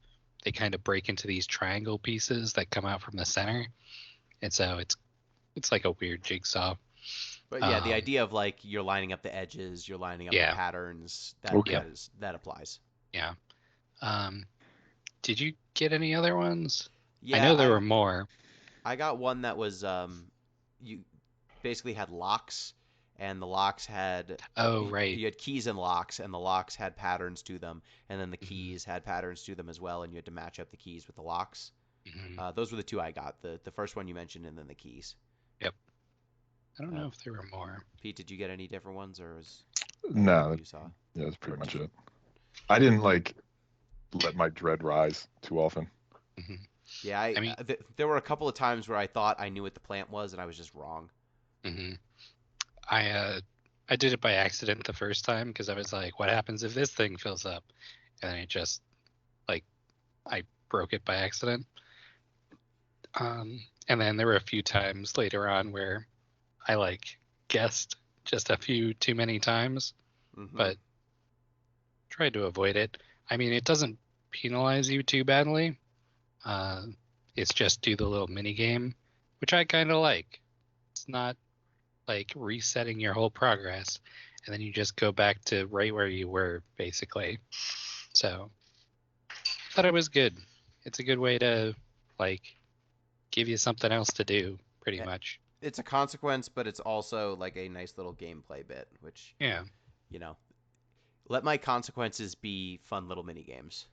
they kind of break into these triangle pieces that come out from the center, and so it's like a weird jigsaw.
But yeah, the idea of like you're lining up the edges, you're lining up the
Yeah.
patterns,
Okay.
that applies.
Yeah. Did you get any other ones? I
Yeah,
know there were more.
I got one that was you basically had locks, and the locks had
Oh, right.
you had keys and locks, and the locks had patterns to them, and then the
Mhm,
keys had patterns to them as well, and you had to match up the keys with the locks.
mhm.
Those were the two I got. The first one you mentioned, and then the keys.
Yep. I don't
Uh,
know if there were more.
Pete, did you get any different ones, or was
No,
you saw?
yeah, that's pretty much it. I didn't like let my dread rise too often.
Mhm.
Yeah,
I mean,
there were a couple of times where I thought I knew what the plant was, and I was just wrong.
mhm. I did it by accident the first time because I was like, what happens if this thing fills up? And then it just like I broke it by accident. And then there were a few times later on where I like guessed just a few too many times,
Hmm.
but tried to avoid it. I mean, it doesn't penalize you too badly. Uh, it's just do the little mini game, which I kind of like. It's not like resetting your whole progress, and then you just go back to right where you were, basically. So I thought it was good. It's a good way to like give you something else to do, pretty much.
It's a consequence, but it's also like a nice little gameplay bit, which,
Yeah.
you know, let my consequences be fun little mini games.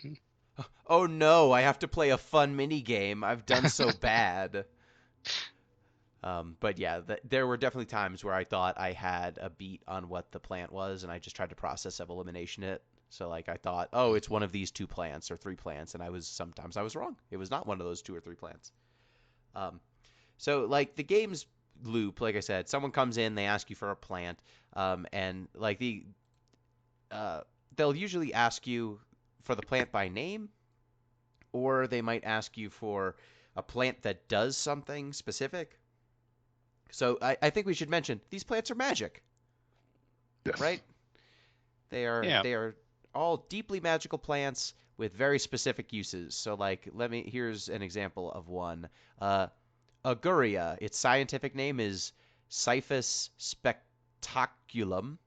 Hmm.
Oh no, I have to play a fun mini game. I've done so bad. But yeah, there were definitely times where I thought I had a beat on what the plant was, and I just tried to process of elimination it. So like I thought, oh, it's one of these two plants or three plants, and sometimes I was wrong. It was not one of those two or three plants. Um, so like the game's loop, like I said, someone comes in, they ask you for a plant, and like uh, they'll usually ask you for the plant by name, or they might ask you for a plant that does something specific. So I think we should mention these plants are magic,
Yes.
right? They are
Yeah.
they are all deeply magical plants with very specific uses. So like here's an example of one. Uh, Aguria. Its scientific name is Cyphus spectaculum.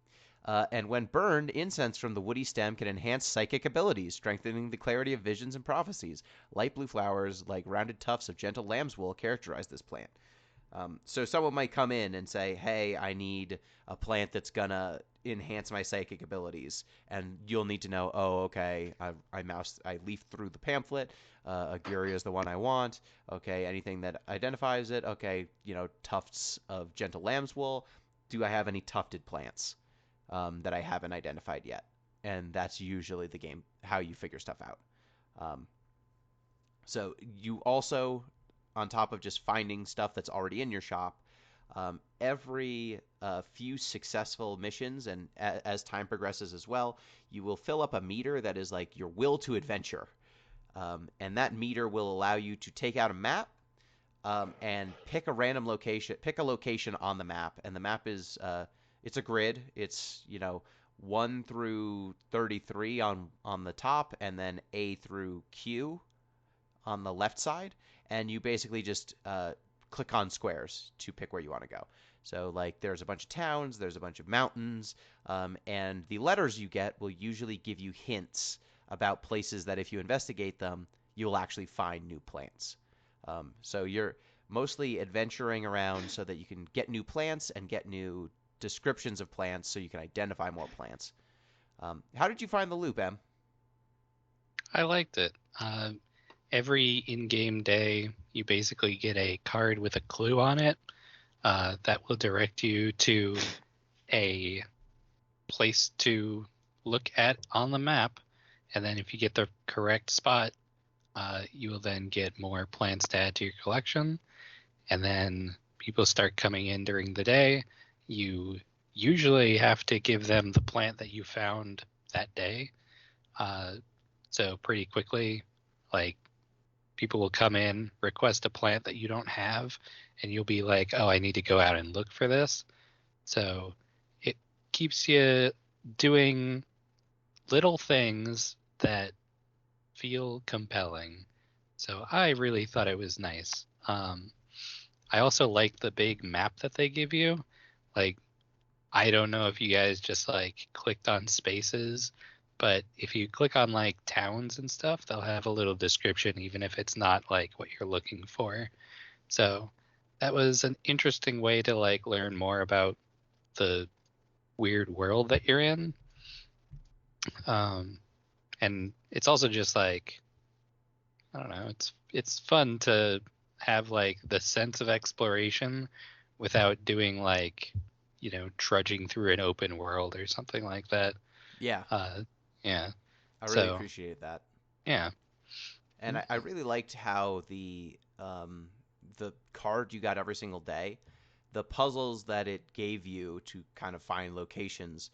And when burned, incense from the woody stem can enhance psychic abilities, strengthening the clarity of visions and prophecies. Light blue flowers, like rounded tufts of gentle lamb's wool, characterize this plant. So someone might come in and say, "Hey, I need a plant that's gonna enhance my psychic abilities," and you'll need to know, "Oh, okay, I leafed through the pamphlet. Aguria is the one I want. Okay, anything that identifies it. Okay, tufts of gentle lamb's wool. Do I have any tufted plants that I haven't identified yet?" And that's usually the game how you figure stuff out. Um, so you also, on top of just finding stuff that's already in your shop, every few successful missions and as time progresses as well, you will fill up a meter that is like your will to adventure. And that meter will allow you to take out a map and pick a random location, pick a location on the map. And the map is it's a grid. It's 1 through 33 on the top, and then A through Q on the left side, and you basically just click on squares to pick where you want to go. So like there's a bunch of towns, there's a bunch of mountains, and the letters you get will usually give you hints about places that if you investigate them, you'll actually find new plants. So you're mostly adventuring around so that you can get new plants and get new descriptions of plants so you can identify more plants. How did you find the loop, Em?
I liked it. Every in-game day, you basically get a card with a clue on it that will direct you to a place to look at on the map. And then if you get the correct spot, you will then get more plants to add to your collection. And then people start coming in during the day. You usually have to give them the plant that you found that day. So pretty quickly, like people will come in, request a plant that you don't have, and you'll be like, oh, I need to go out and look for this. So it keeps you doing little things that feel compelling. So I really thought it was nice. I also like the big map that they give you. Like, I don't know if you guys just like clicked on spaces, but if you click on like towns and stuff, they'll have a little description, even if it's not like what you're looking for. So that was an interesting way to like learn more about the weird world that you're in. Um, and it's also just like, I don't know, it's fun to have like the sense of exploration without doing like, trudging through an open world or something like that.
Yeah,
Uh, yeah.
I really
So
appreciated that.
yeah.
And I really liked how the card you got every single day, the puzzles that it gave you to kind of find locations,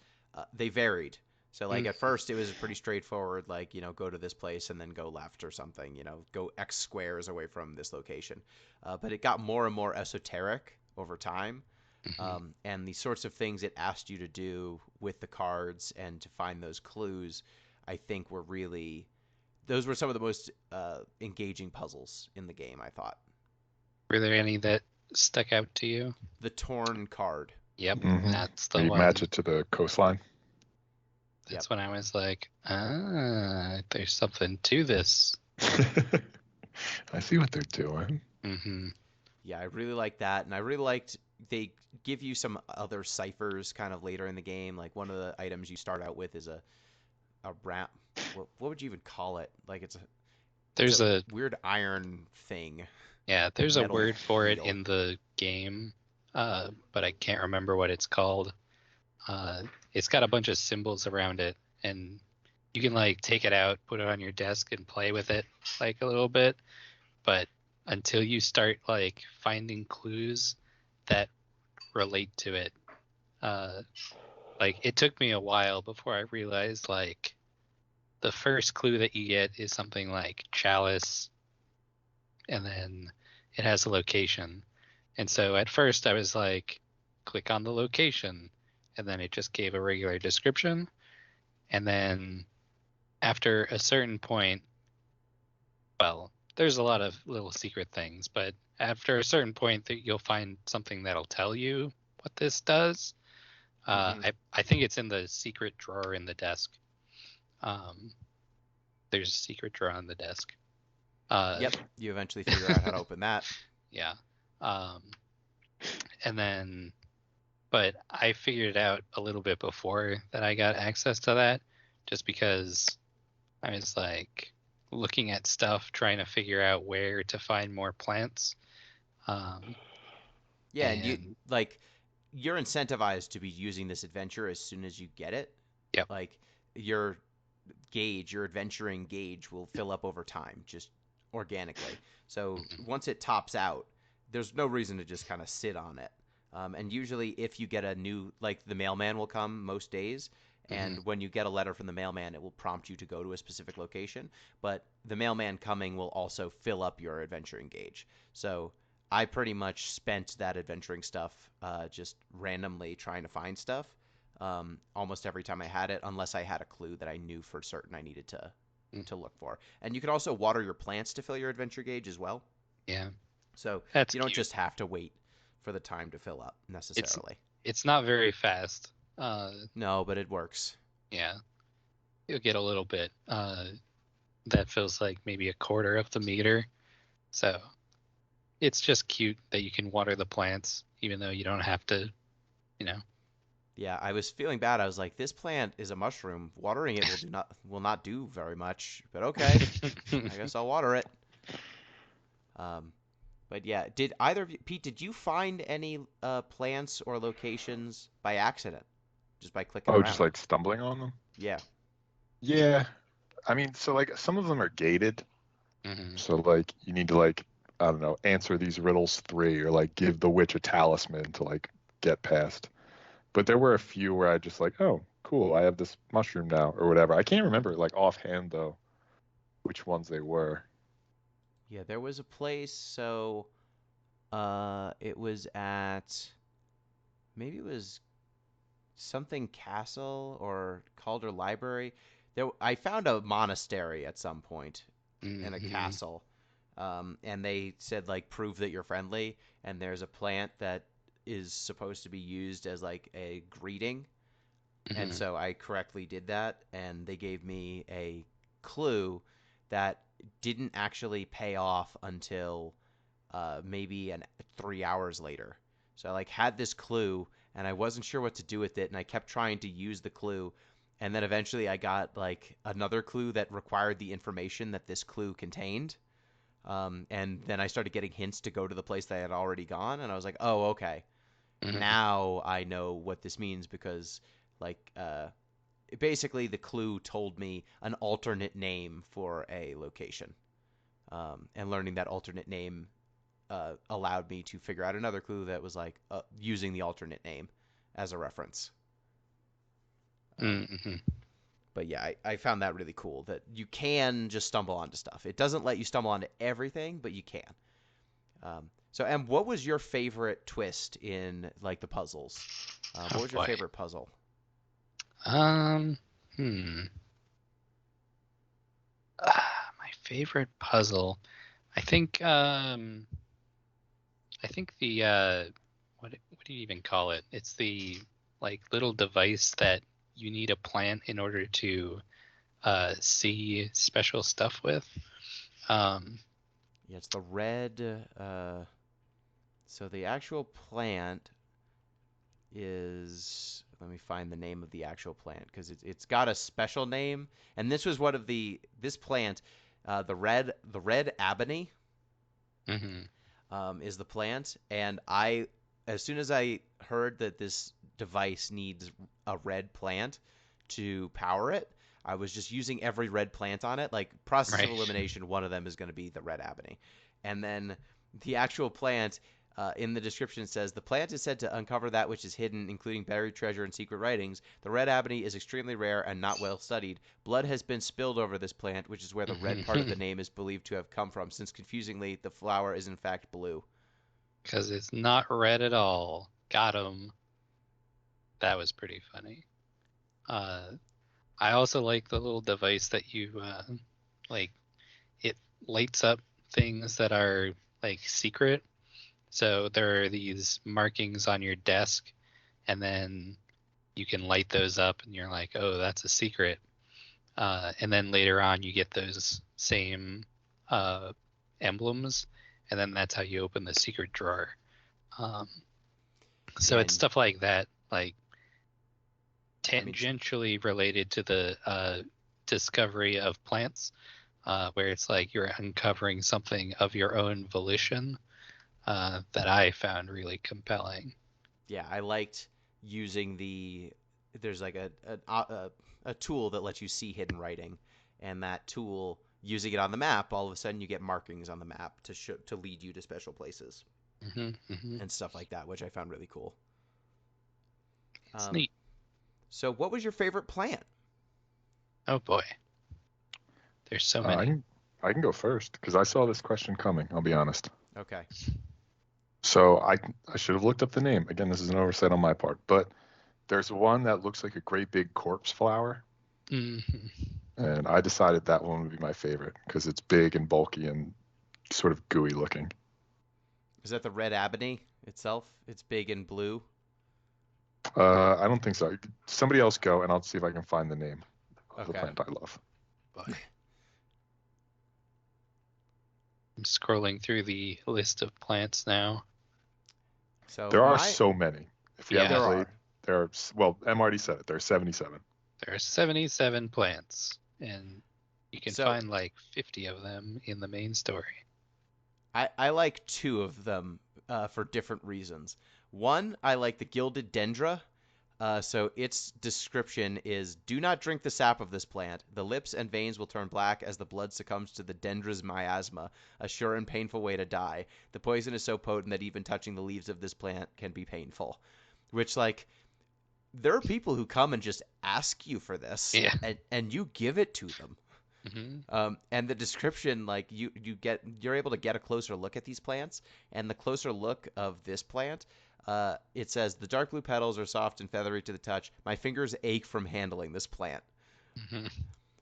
they varied. So like
Mm,
at first it was pretty straightforward, like, go to this place and then go left or something, go X squares away from this location. But it got more and more esoteric over time.
mhm.
And the sorts of things it asked you to do with the cards and to find those clues, I think were really those were some of the most engaging puzzles in the game, I thought.
Were there any that stuck out to you?
The torn card.
Yep,
Mm-hmm.
that's the
Where you match
one.
it to the coastline.
Yep.
That's when I was like, there's something to this.
I see what they're doing.
Hmm.
Yeah, I really liked that, and I really liked they give you some other ciphers kind of later in the game. Like one of the items you start out with is a ramp. What would you even call it? Like it's
There's
a
a
weird iron thing,
there's a
metal
word for it
wheel.
in the game, but I can't remember what it's called. Uh, it's got a bunch of symbols around it, and you can like take it out, put it on your desk, and play with it like a little bit. But until you start like finding clues that relate to it, uh, like it took me a while before I realized like the first clue that you get is something like chalice, and then it has a location. And so at first I was like, click on the location, and then it just gave a regular description. And then after a certain point, well, there's a lot of little secret things, but after a certain point that you'll find something that'll tell you what this does.
Hmm.
I think it's in the secret drawer in the desk. Um, there's a secret drawer on the desk. Uh,
Yep. You eventually figure out how to open that.
yeah. Um, and then, but I figured it out a little bit before that I got access to that, just because I was like looking at stuff, trying to figure out where to find more plants. Um,
Yeah, and you
and
like you're incentivized to be using this adventure as soon as you get it.
yep.
Like your your adventuring gauge will fill up over time, just organically. So
Mhm,
once it tops out, there's no reason to just kind of sit on it. And usually, if you get a new, like the mailman will come most days,
mhm.
and when you get a letter from the mailman, it will prompt you to go to a specific location. But the mailman coming will also fill up your adventuring gauge. So I pretty much spent that adventuring stuff just randomly trying to find stuff almost every time I had it, unless I had a clue that I knew for certain I needed
Mm,
to look for. And you can also water your plants to fill your adventure gauge as well.
yeah,
So
that's
you don't
cute.
just have to wait for the time to fill up
It's
necessarily.
it's not very fast.
No, but it works.
Yeah, you'll get a little bit. That feels like maybe a quarter of the meter. So it's just cute that you can water the plants, even though you don't have to, you know.
Yeah, I was feeling bad. I was like, this plant is a mushroom. Watering it will not do very much. But okay, I guess I'll water it. Um, but yeah, did either of you, Pete, did you find any plants or locations by accident, just by clicking
Oh, just
around?
like stumbling on them?
Yeah.
Yeah. I mean, so like some of them are gated.
Hmm.
So like you need to like, I don't know, answer these riddles 3 or like give the witch a talisman to like get past. But there were a few where I just like, oh, cool, I have this mushroom now or whatever. I can't remember like offhand though which ones they were.
Yeah, there was a place, so it was at maybe it was something castle or Calder Library. I found a monastery at some point in a
Hmm.
castle, and they said like prove that you're friendly, and there's a plant that is supposed to be used as like a greeting, and
Hmm.
so I correctly did that, and they gave me a clue that didn't actually pay off until maybe 3 hours later. So I like had this clue and I wasn't sure what to do with it, and I kept trying to use the clue, and then eventually I got like another clue that required the information that this clue contained. And then I started getting hints to go to the place that I had already gone, and I was like, oh, okay,
Hmm.
now I know what this means because like basically the clue told me an alternate name for a location. And learning that alternate name allowed me to figure out another clue that was like using the alternate name as a reference. Um,
Hmm.
but yeah, I found that really cool that you can just stumble onto stuff. It doesn't let you stumble onto everything, but you can. So, and what was your favorite twist in like the puzzles?
Oh
What was your
boy.
favorite puzzle?
Um. Hmm. My favorite puzzle. I think. I think the what do you even call it? It's the like little device that you need a plant in order to see special stuff with. Um,
Yeah, it's the red. So the actual plant is. Let me find the name of the actual plant because it's got a special name. And this was one of this plant, the red abony,
mhm.
is the plant. And as soon as I heard that this device needs a red plant to power it, I was just using every red plant on it. Like process of
Right.
elimination, one of them is going to be the red abony. And then the actual plant in the description says the plant is said to uncover that which is hidden, including buried treasure and secret writings. The red ebony is extremely rare and not well studied. Blood has been spilled over this plant, which is where the red part of the name is believed to have come from, since confusingly, the flower is in fact blue.
Because it's not red at all. Got him. That was pretty funny. Uh, I also like the little device that you like. It lights up things that are like secret. So there are these markings on your desk, and then you can light those up, and you're like, oh, that's a secret. And then later on, you get those same uh, emblems, and then that's how you open the secret drawer. Um, so
Yeah,
it's
and
stuff like that, like
I mean,
tangentially related to the discovery of plants, where it's like you're uncovering something of your own volition that I found really compelling.
yeah, I liked using there's like a tool that lets you see hidden writing, and that tool using it on the map, all of a sudden you get markings on the map to lead you to special places
Hmm. Hmm.
and stuff like that, which I found really cool.
It's
Um,
neat.
so what was your favorite plant?
Oh boy, there's so
I
many.
can I can go first because I saw this question coming. I'll be honest.
Okay.
So I should have looked up the name. Again, this is an oversight on my part, but there's one that looks like a great big corpse flower,
Hmm.
and I decided that one would be my favorite because it's big and bulky and sort of gooey looking.
Is that the red ebony itself? It's big and blue.
I don't think so. Somebody else go, and I'll see if I can find the name of the
Okay.
plant I love.
Boy, I'm scrolling through the list of plants now.
So
There are
my
so many. If you haven't
Yeah,
there
played,
are.
there are, well, M already said it. There are 77.
there are 77 plants, and you can
So
find like 50 of them in the main story.
I like two of them for different reasons. One, I like the gilded dendra. So its description is: do not drink the sap of this plant. The lips and veins will turn black as the blood succumbs to the dendra's miasma, a sure and painful way to die. The poison is so potent that even touching the leaves of this plant can be painful. Which, like, there are people who come and just ask you for this,
Yeah.
and you give it to them.
Hmm.
And the description, like you're able to get a closer look at these plants, and the closer look of this plant, it says the dark blue petals are soft and feathery to the touch. My fingers ache from handling this plant.
Hmm.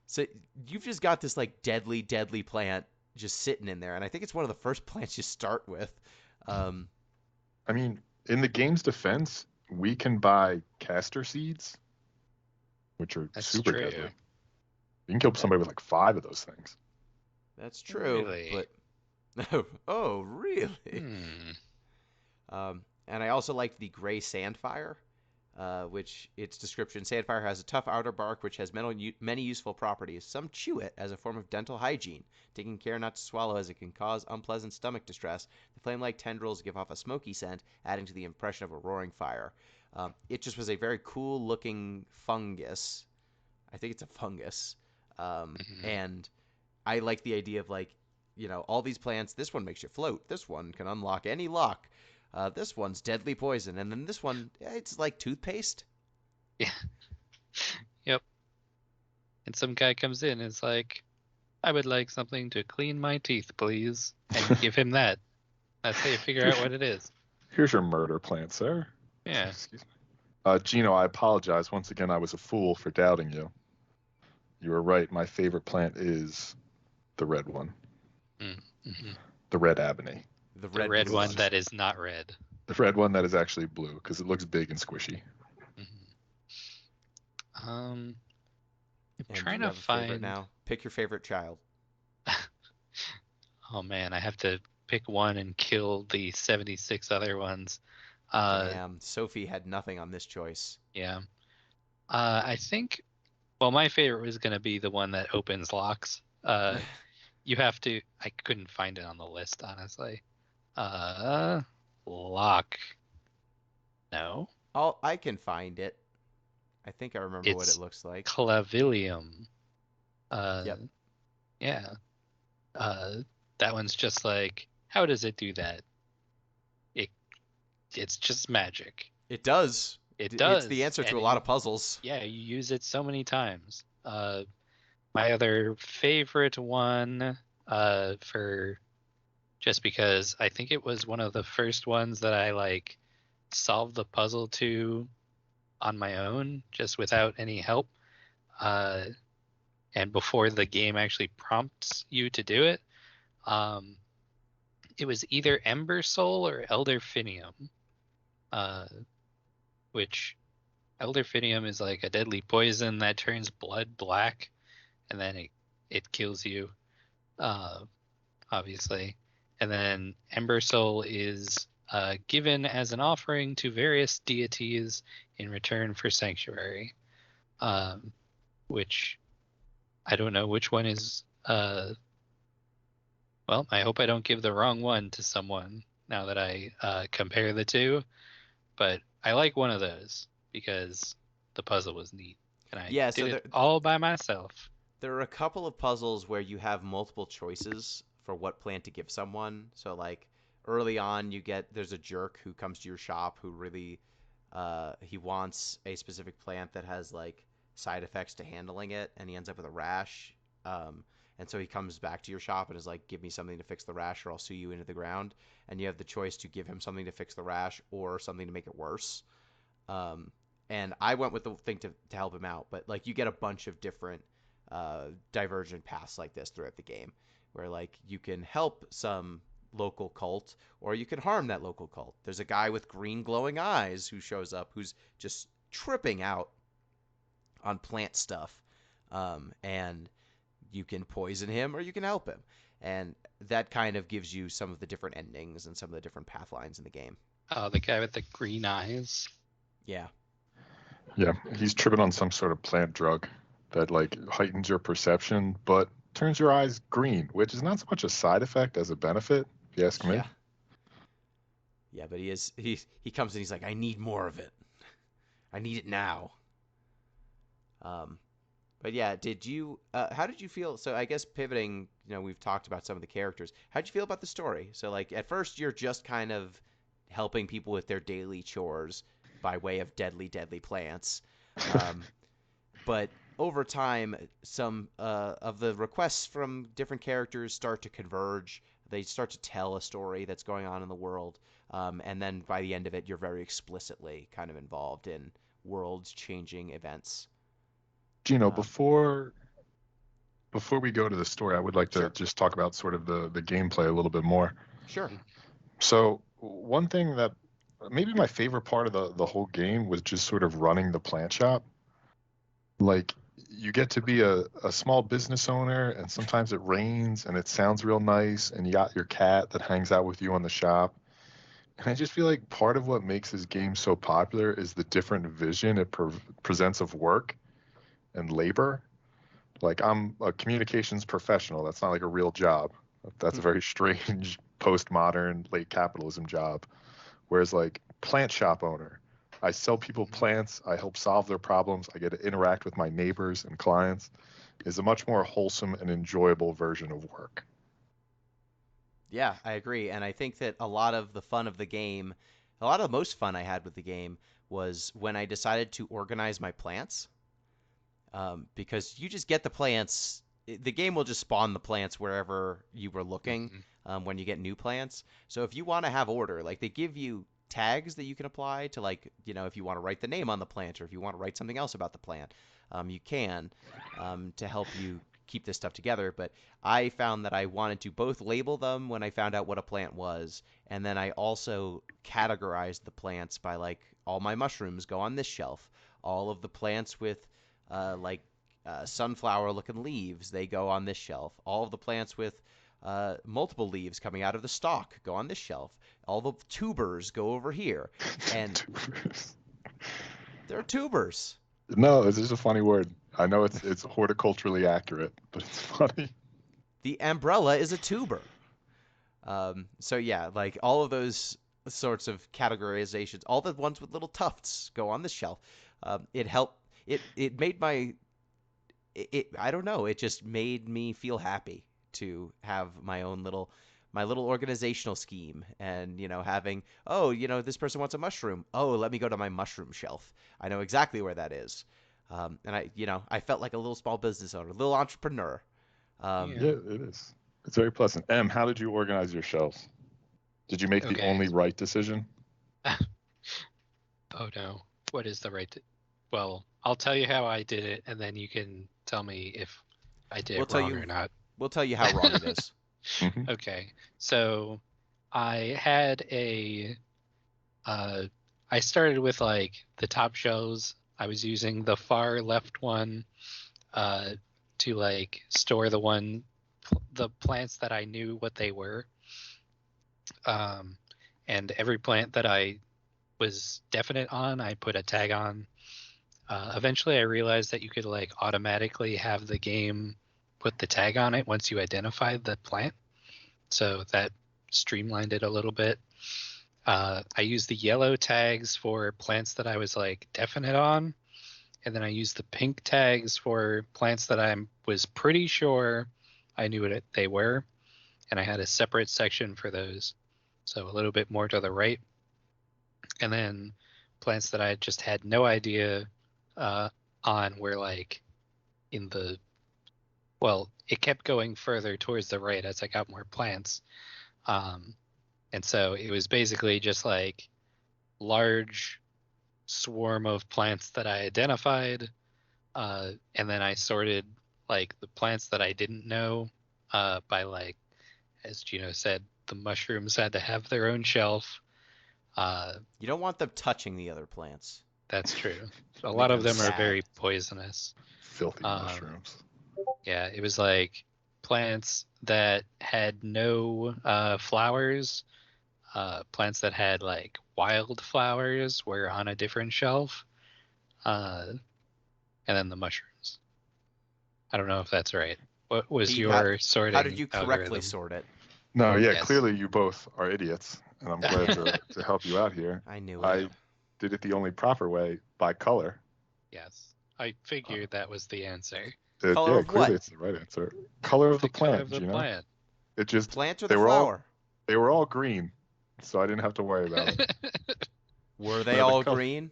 So you've just got this like deadly, deadly plant just sitting in there, and I think it's one of the first plants you start with. Um,
I mean, in the game's defense, we can buy castor seeds, which are
That's
super
true.
deadly. You can kill somebody with like 5 of those things.
that's true,
Really?
but oh, really?
Hmm.
And I also liked the gray sandfire, which its description: sandfire has a tough outer bark which has many useful properties. Some chew it as a form of dental hygiene, taking care not to swallow as it can cause unpleasant stomach distress. The flame-like tendrils give off a smoky scent, adding to the impression of a roaring fire. It just was a very cool-looking fungus. I think it's a fungus,
Mhm.
and I like the idea of like, all these plants. This one makes you float. This one can unlock any lock. This one's deadly poison, and then this one, it's like toothpaste.
Yeah. Yep. And some guy comes in and is like, I would like something to clean my teeth, please. And you give him that. That's how you figure out
here's,
what it is.
here's your murder plant, sir.
Yeah.
Excuse me. Gino, I apologize. Once again, I was a fool for doubting you. You were right. My favorite plant is the red one,
Mm-hmm.
the red ebony.
The
The
red
red
blue
one
one.
that is not red.
The red one that is actually blue because it looks big and squishy.
I'm
And do
trying
you
to
have a favorite
find.
now? Pick your favorite child.
Oh man, I have to pick one and kill the 76 other ones. Uh,
Damn, Sophie had nothing on this choice.
yeah. I think. Well, my favorite was gonna be the one that opens locks. You have to. I couldn't find it on the list, honestly. Uh, lock. No,
I can find it. I think I remember what it
it's
looks like.
clavilium. Uh,
Yep,
yeah. Uh, that one's just like, how does it do that? It it's just magic.
it does.
It
It's the
does,
answer to
and
a lot of puzzles.
yeah, you use it so many times. My other favorite one, for just because I think it was one of the first ones that I like solved the puzzle to on my own, just without any help. Uh, and before the game actually prompts you to do it, um, it was either Ember Soul or Elderfinium, uh, which Elderfinium is like a deadly poison that turns blood black, and then it kills you, uh, obviously. And then Ember Soul is given as an offering to various deities in return for sanctuary, um, which I don't know which one is. Well, I hope I don't give the wrong one to someone now that I compare the two. But I like one of those because the puzzle was neat, and I
Yeah,
did
so
it all by myself.
there are a couple of puzzles where you have multiple choices for what plant to give someone. So like early on, there's a jerk who comes to your shop who really he wants a specific plant that has like side effects to handling it, and he ends up with a rash. And so he comes back to your shop and is like, "Give me something to fix the rash, or I'll sue you into the ground." And you have the choice to give him something to fix the rash or something to make it worse. Um, and I went with the thing to help him out, but like you get a bunch of different divergent paths like this throughout the game, where like you can help some local cult or you can harm that local cult. There's a guy with green glowing eyes who shows up who's just tripping out on plant stuff, and you can poison him or you can help him, and that kind of gives you some of the different endings and some of the different path lines in the game.
Oh, the guy with the green eyes.
Yeah.
Yeah, he's tripping on some sort of plant drug that like heightens your perception, but turns your eyes green, which is not so much a side effect as a benefit, if you ask me.
Yeah. Yeah, but he comes and he's like, I need more of it. I need it now. Um, but yeah, how did you feel? So I guess pivoting, we've talked about some of the characters. How'd you feel about the story? So like at first you're just kind of helping people with their daily chores by way of deadly, deadly plants. Um, but over time, some of the requests from different characters start to converge. They start to tell a story that's going on in the world, and then by the end of it, you're very explicitly kind of involved in world-changing events.
Gino,
Um,
Before we go to the story, I would like to
Sure.
just talk about sort of the gameplay a little bit more.
Sure.
So one thing that maybe my favorite part of the whole game was just sort of running the plant shop. Like you get to be a small business owner, and sometimes it rains and it sounds real nice, and you got your cat that hangs out with you on the shop. And I just feel like part of what makes this game so popular is the different vision it presents of work and labor. Like I'm a communications professional. That's not like a real job. That's a very strange postmodern late capitalism job. Whereas like plant shop owner, I sell people plants, I help solve their problems, I get to interact with my neighbors and clients, is a much more wholesome and enjoyable version of work.
Yeah, I agree. And I think that a lot of the fun of the game, a lot of the most fun I had with the game was when I decided to organize my plants. Because you just get the plants. The game will just spawn the plants wherever you were looking
Mhm.
when you get new plants. So if you want to have order, like they give you tags that you can apply to, like, if you want to write the name on the plant or if you want to write something else about the plant, you can to help you keep this stuff together. But I found that I wanted to both label them when I found out what a plant was, and then I also categorized the plants by, like, all my mushrooms go on this shelf. All of the plants with like sunflower looking leaves, they go on this shelf. All of the plants with multiple leaves coming out of the stalk go on this shelf. All the tubers go over here. And they're tubers.
No, it's just a funny word. I know it's horticulturally accurate, but it's funny.
The umbrella is a tuber. So yeah, like all of those sorts of categorizations, all the ones with little tufts go on the shelf. It helped. It made I don't know. It just made me feel happy to have my little organizational scheme, and having, oh, this person wants a mushroom. Oh, let me go to my mushroom shelf. I know exactly where that is. And I felt like a little small business owner, a little entrepreneur.
Yeah.
Yeah, it is. It's very pleasant. Em, how did you organize your shelves? Did you make the
Okay.
only right decision?
Oh no. What is the right? Well, I'll tell you how I did it, and then you can tell me if I did
We'll
it
tell
wrong
you
or not.
we'll tell you how wrong it is.
Hmm.
Okay. So I had uh, I started with like the top shelves. I was using the far left one uh, to like store the plants that I knew what they were. Um, and every plant that I was definite on, I put a tag on. Eventually, I realized that you could like automatically have the game put the tag on it once you identified the plant. So that streamlined it a little bit. I used the yellow tags for plants that I was like definite on, and then I used the pink tags for plants that I was pretty sure I knew what they were, and I had a separate section for those. So a little bit more to the right, and then plants that I just had no idea uh, on were like in the well, it kept going further towards the right as I got more plants. Um, and so it was basically just like large swarm of plants that I identified, and then I sorted like the plants that I didn't know by like, as Gino said, the mushrooms had to have their own shelf. Uh,
You don't want them touching the other plants.
that's true. A lot
Making
of
them
them are
sad.
very poisonous.
Filthy
Um,
mushrooms.
yeah, it was like plants that had no flowers. Plants that had like wild flowers were on a different shelf. Uh, and then the mushrooms. I don't know if that's right. What was
Pete,
your
how did
sorting
you correctly
algorithm?
sort it?
No, yeah,
Yes.
clearly you both are idiots, and I'm glad to help you out here.
I knew it.
I did it the only proper way by color.
Yes. I
Uh,
figured that was the answer.
Color
yeah,
of
clearly
what?
it's the right answer. Color of the
The color
plant,
of the
Gino.
plant.
It just
Plant or
they
the
were all
flower?
they were all green, so I didn't have to worry about it.
Were they
No, the
all
color.
green?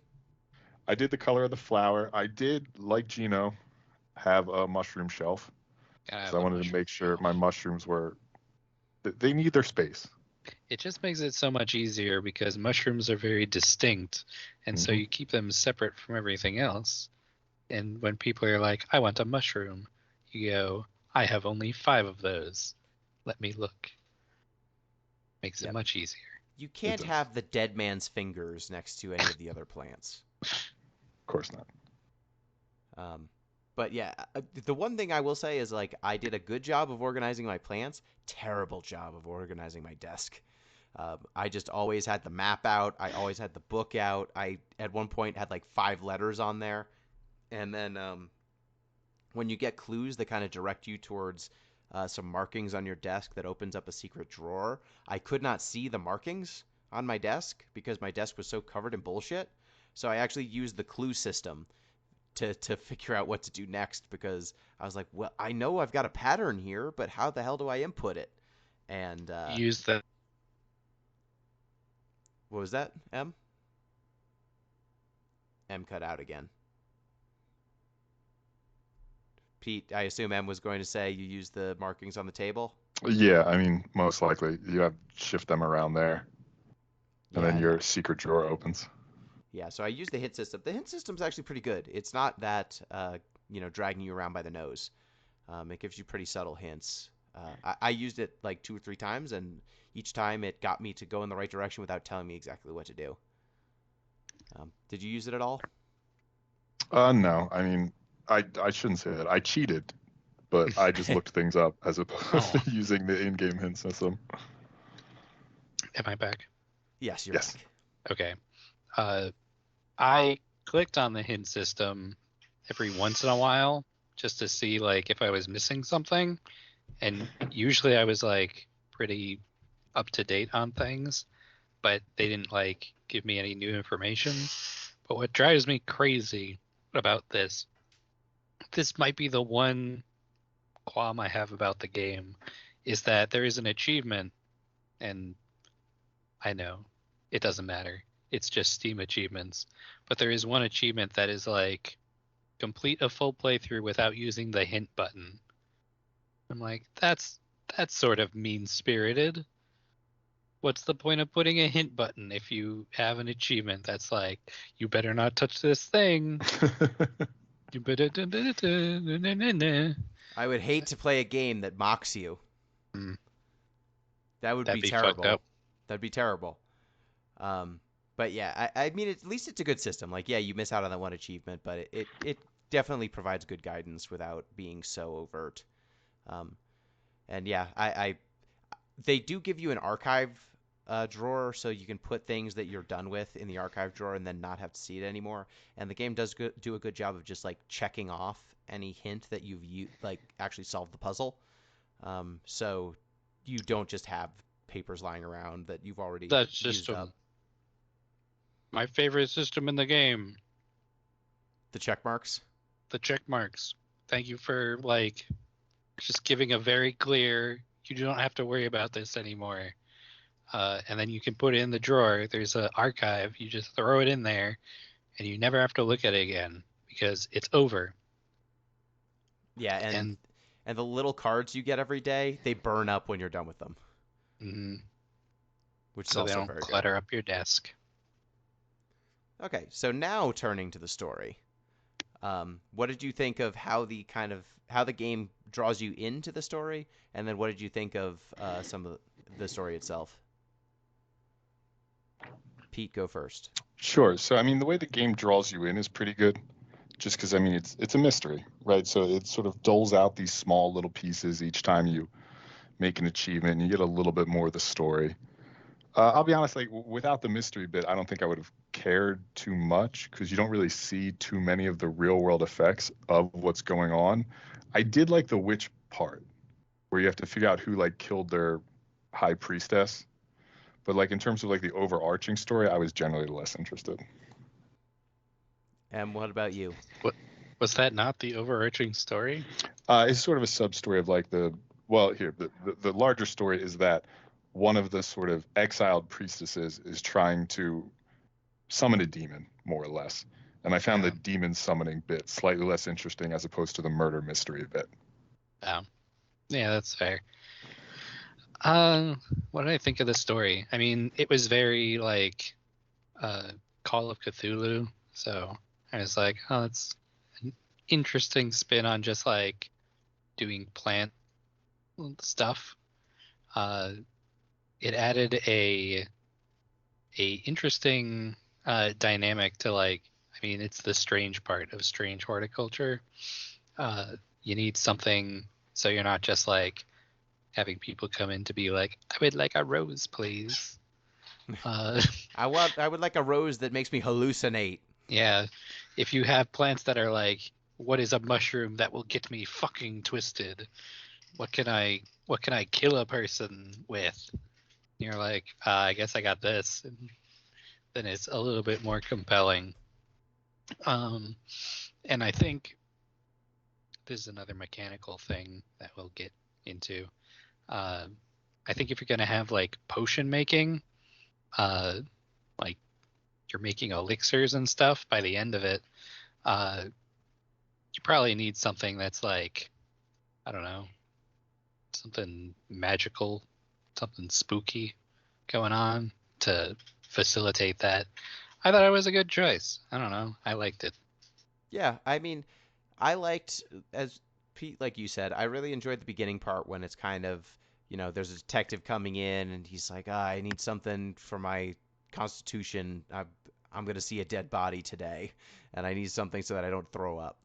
I did the color of the flower. I did, like Gino, have a mushroom shelf
Gotta
because
have
I
the
wanted to
mushroom
make sure
shelf.
my mushrooms were. They need their space.
It just makes it so much easier because mushrooms are very distinct, and so
Hmm.
you keep them separate from everything else. And when people are like, I want a mushroom, you go, I have only 5 of those. Let me look. Makes it
Yep.
much easier.
You can't
does.
have the dead man's fingers next to any of the other plants.
Of course not.
But yeah, the one thing I will say is like I did a good job of organizing my plants, terrible job of organizing my desk. I just always had the map out. I always had the book out. I at one point had like 5 letters on there, and then when you get clues that kind of direct you towards some markings on your desk that opens up a secret drawer, I could not see the markings on my desk because my desk was so covered in bullshit. So I actually used the clue system to figure out what to do next because I was like, well, I know I've got a pattern here, but how the hell do I input it? And
Use the
what was that? M? M cut out again. Pete, I assume M was going to say you use the markings on the table.
Yeah, I mean, most likely you have to shift them around there, and then
Yeah,
your secret drawer opens.
yeah. So I use the hint system. The hint system's actually pretty good. It's not that dragging you around by the nose. It gives you pretty subtle hints. I used it like 2 or 3 times, and each time it got me to go in the right direction without telling me exactly what to do. Did you use it at all?
No, I mean, I shouldn't say that. I cheated, but I just looked things up as opposed
Oh,
to using the in-game hint system.
am I back?
Yes, you're
Yes.
back.
Okay. I clicked on the hint system every once in a while just to see like if I was missing something, and usually I was like pretty up to date on things, but they didn't like give me any new information. But what drives me crazy about this might be the one qualm I have about the game, is that there is an achievement, and I know it doesn't matter. It's just Steam achievements. But there is one achievement that is like complete a full playthrough without using the hint button. I'm like, that's sort of mean-spirited. What's the point of putting a hint button if you have an achievement that's like, you better not touch this thing. You better.
I would hate to play a game that mocks you.
Mm,
That would
that'd
be
be fucked
terrible.
up.
That'd be terrible. But yeah, I mean, at least it's a good system. Like, yeah, you miss out on that one achievement, but it definitely provides good guidance without being so overt. Um, and yeah, they do give you an archive drawer, so you can put things that you're done with in the archive drawer and then not have to see it anymore. And the game does do a good job of just like checking off any hint that you've like actually solved the puzzle. So you don't just have papers lying around that you've already
That
used up.
system, my favorite system in the game,
The check marks.
the check marks. Thank you for like just giving a very clear, you don't have to worry about this anymore. And then you can put it in the drawer. There's an archive. You just throw it in there, and you never have to look at it again because it's over.
Yeah, and
And
and the little cards you get every day, they burn up when you're done with them,
mm,
which is
so they
also
don't
very good.
clutter up your desk.
Okay, so now turning to the story. What did you think of how the game draws you into the story, and then what did you think of some of the story itself? Pete, go first.
Sure. So, I mean, the way the game draws you in is pretty good, just because, I mean, it's a mystery, right? So it sort of doles out these small little pieces each time you make an achievement, and you get a little bit more of the story. I'll be honest, like without the mystery bit, I don't think I would have cared too much because you don't really see too many of the real world effects of what's going on. I did like the witch part where you have to figure out who like killed their high priestess. But like in terms of like the overarching story, I was generally less interested.
And what about you?
What was that? Not the overarching story?
It's sort of a sub story of like the larger story is that one of the sort of exiled priestesses is trying to summon a demon, more or less. And I found the
Yeah.
demon summoning bit slightly less interesting as opposed to the murder mystery bit.
Oh, yeah, that's fair. What did I think of the story? I mean, it was very like Call of Cthulhu, so I was like, oh, it's an interesting spin on just like doing plant stuff. It added a interesting dynamic to, like, I mean, it's the strange part of strange horticulture. You need something so you're not just like having people come in to be like, I would like a rose, please.
I would like a rose that makes me hallucinate.
Yeah, if you have plants that are like, what is a mushroom that will get me fucking twisted? What can I kill a person with? And you're like, I guess I got this, and then it's a little bit more compelling. And I think this is another mechanical thing that we'll get into. I think if you're gonna have like potion making, like you're making elixirs and stuff by the end of it, you probably need something that's like, I don't know, something magical, something spooky going on to facilitate that. I thought it was a good choice. I don't know. I liked it.
Yeah, I mean, I liked, as Pete, like you said, I really enjoyed the beginning part when it's kind of, there's a detective coming in and he's like, I need something for my constitution. I'm going to see a dead body today, and I need something so that I don't throw up,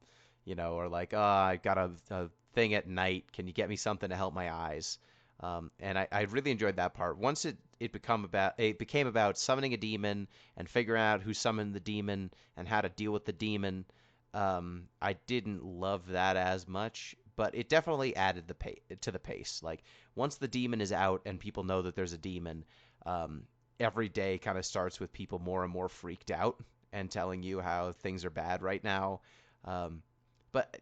or like, I got a thing at night. Can you get me something to help my eyes? And I really enjoyed that part. Once it became about summoning a demon and figuring out who summoned the demon and how to deal with the demon. I didn't love that as much, but it definitely added to the pace. Like once the demon is out and people know that there's a demon, every day kind of starts with people more and more freaked out and telling you how things are bad right now. But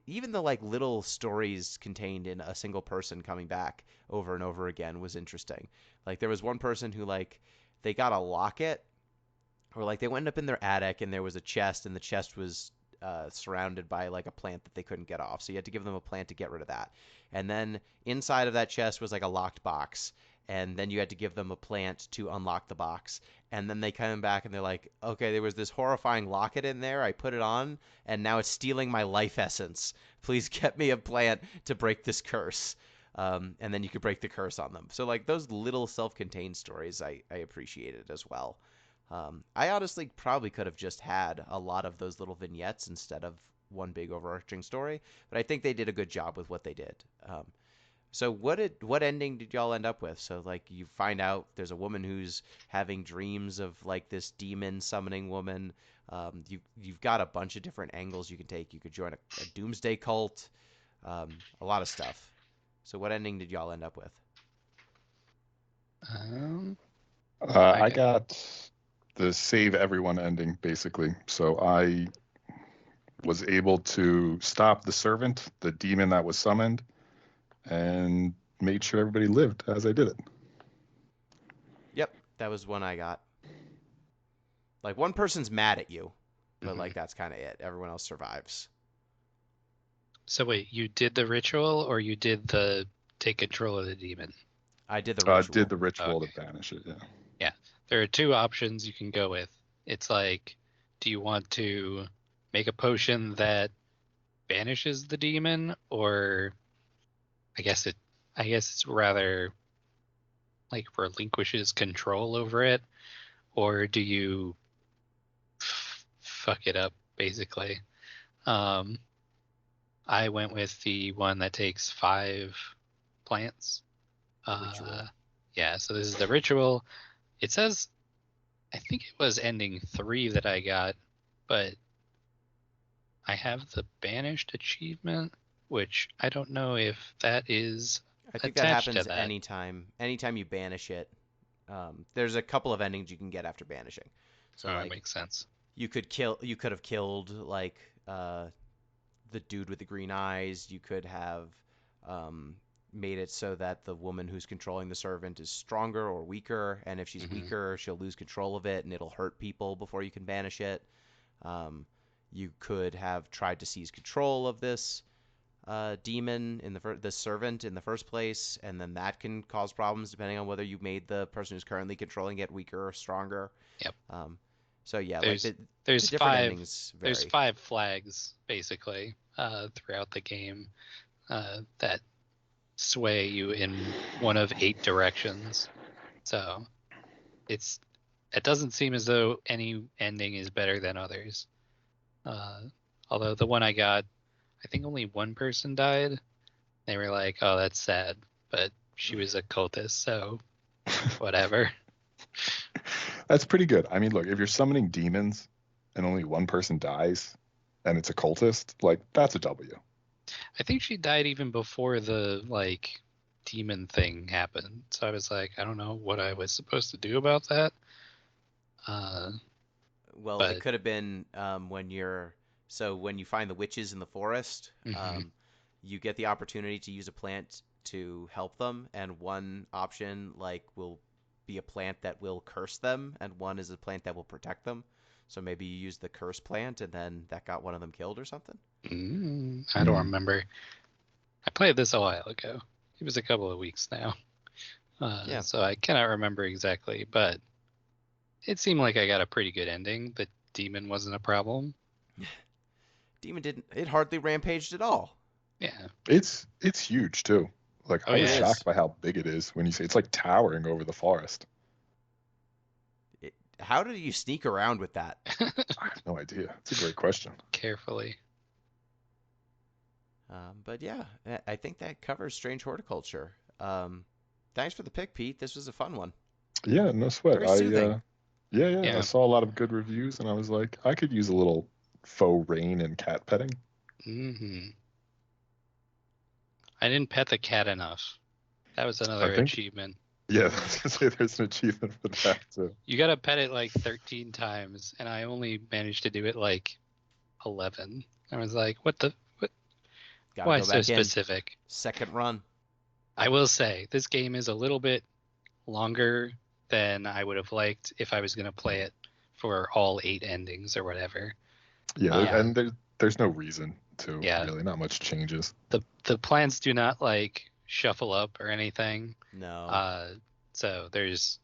even the like little stories contained in a single person coming back over and over again was interesting. Like there was one person who like they got a locket, or like they went up in their attic and there was a chest and the chest was surrounded by like a plant that they couldn't get off. So you had to give them a plant to get rid of that. And then inside of that chest was like a locked box. And then you had to give them a plant to unlock the box. And then they come back and they're like, okay, there was this horrifying locket in there. I put it on and now it's stealing my life essence. Please get me a plant to break this curse. And then you could break the curse on them. So like those little self-contained stories I appreciated as well. I honestly probably could have just had a lot of those little vignettes instead of one big overarching story, but I think they did a good job with what they did. So what ending did y'all end up with? So like you find out there's a woman who's having dreams of like this demon summoning woman. You've got a bunch of different angles you can take. You could join a doomsday cult, a lot of stuff. So what ending did y'all end up with?
I got the save everyone ending, basically. So I was able to stop the servant, the demon that was summoned, and made sure everybody lived as I did it.
Yep, that was one I got. Like one person's mad at you, but like that's kind of it. Everyone else survives.
So wait, you did the ritual or you did the take control of the demon?
I did the ritual.
Did the ritual to banish it, yeah.
Yeah. There are two options you can go with. It's like, do you want to make a potion that banishes the demon, or I guess it's rather like relinquishes control over it, or do you fuck it up basically? I went with the one that takes 5 plants.
Ritual.
Yeah, so this is the ritual. It says, I think it was ending 3 that I got, but I have the banished achievement, which I don't know if that is
I think that
attached
happens
to that.
anytime you banish it. There's a couple of endings you can get after banishing. So
That
like
makes sense.
you could have killed like the dude with the green eyes. You could have made it so that the woman who's controlling the servant is stronger or weaker, and if she's weaker, she'll lose control of it and it'll hurt people before you can banish it. You could have tried to seize control of this demon in the servant in the first place, and then that can cause problems depending on whether you made the person who's currently controlling it weaker or stronger.
Yep.
So yeah,
There's
the different
5
endings vary.
there's 5 flags basically throughout the game. that sway you in one of 8 directions. So it doesn't seem as though any ending is better than others. Although the one I got, I think only one person died. They were like, "Oh, that's sad," but she was a cultist, so whatever.
That's pretty good. I mean, look, if you're summoning demons and only one person dies and it's a cultist, like that's a W.
I think she died even before the like demon thing happened. So I was like, I don't know what I was supposed to do about that.
Well, it
But
could have been when when you find the witches in the forest,
mhm.
you get the opportunity to use a plant to help them, and one option will be a plant that will curse them, and one is a plant that will protect them. So maybe you use the curse plant, and then that got one of them killed or something.
I don't remember. I played this a while ago. It was a couple of weeks now.
Yeah,
So I cannot remember exactly, but it seemed like I got a pretty good ending. The demon wasn't a problem.
demon didn't. It hardly rampaged at all.
Yeah.
It's huge too. Like
Oh
I was
It
yeah.
shocked
is.
by how big it is when you say it's like towering over the forest.
How did you sneak around with that?
I have no idea. It's a great question.
Carefully.
But yeah, I think that covers Strange Horticulture. Thanks for the pick, Pete. This was a fun one.
Yeah, no sweat.
Very soothing.
I
Yeah.
saw a lot of good reviews and I was like, I could use a little faux rain and cat petting.
hmm I didn't pet the cat enough. That was
I
another
think,
achievement.
yeah, I was gonna say there's an achievement for that too.
You gotta pet it like 13 times, and I only managed to do it like 11. I was like, what the? What?
Got to
Why
go
so
back in.
specific?
Second run.
I will say, this game is a little bit longer than I would have liked if I was gonna play it for all 8 endings or whatever.
Yeah,
Yeah.
and there's no reason to
Yeah.
really, not much changes.
The plans do not like shuffle up or anything.
No.
So there's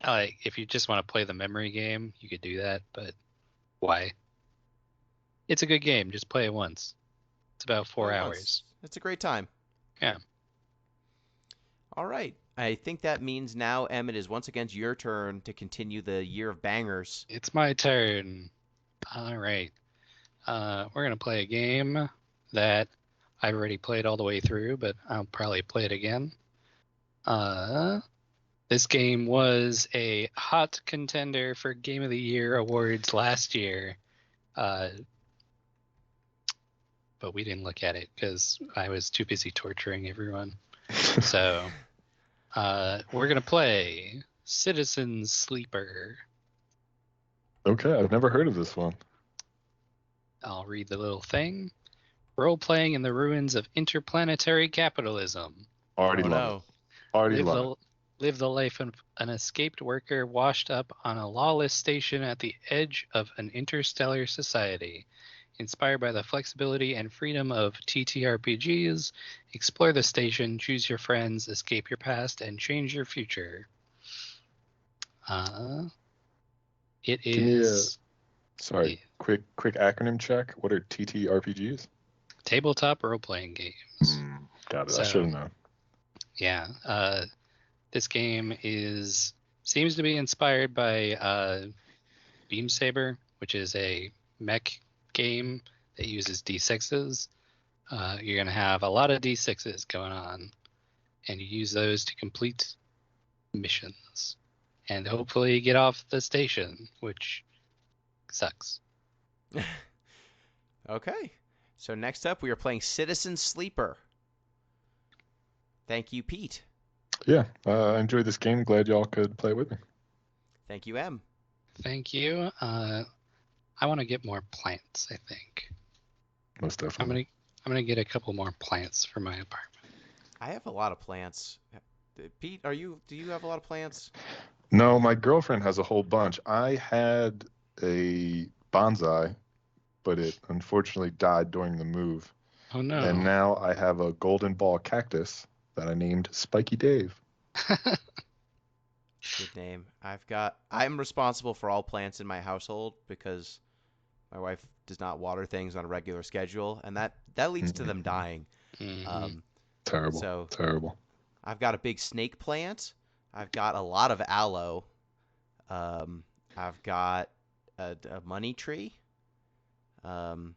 like if you just want to play the memory game, you could do that, but why? It's a good game. Just play it once. It's about
Play
4
it once.
hours.
It's a great time.
Yeah.
All right. I think that means now, Em, it is once again your turn to continue the year of bangers.
It's my turn. All right. We're gonna play a game that I've already played all the way through, but I'll probably play it again. This game was a hot contender for Game of the Year awards last year, but we didn't look at it because I was too busy torturing everyone. So we're gonna play Citizen Sleeper.
Okay, I've never heard of this one.
I'll read the little thing. Role-playing in the ruins of interplanetary capitalism.
Already
Oh
love
no.
it. Already love
Live the life of an escaped worker washed up on a lawless station at the edge of an interstellar society. Inspired by the flexibility and freedom of TTRPGs, explore the station, choose your friends, escape your past, and change your future. It
Give me a
is
sorry, quick acronym check. What are TTRPGs?
tabletop role-playing games.
Got it. I
So,
should have known.
yeah, this game seems to be inspired by Beam Saber, which is a mech game that uses D6s. You're going to have a lot of D6s going on, and you use those to complete missions and hopefully get off the station, which sucks.
Okay. So next up, we are playing Citizen Sleeper. Thank you, Pete.
Yeah, I enjoyed this game. Glad y'all could play with me.
Thank you, Em.
Thank you. I want to get more plants, I think.
Most
I'm
definitely.
gonna get a couple more plants for my apartment.
I have a lot of plants. Pete, do you have a lot of plants?
No, my girlfriend has a whole bunch. I had a bonsai, but it unfortunately died during the move.
Oh no.
And now I have a golden ball cactus that I named Spiky Dave.
Good name. I'm responsible for all plants in my household because my wife does not water things on a regular schedule, and that leads to them dying.
Mhm.
Terrible.
So
Terrible.
I've got a big snake plant. I've got a lot of aloe. I've got a money tree. Um,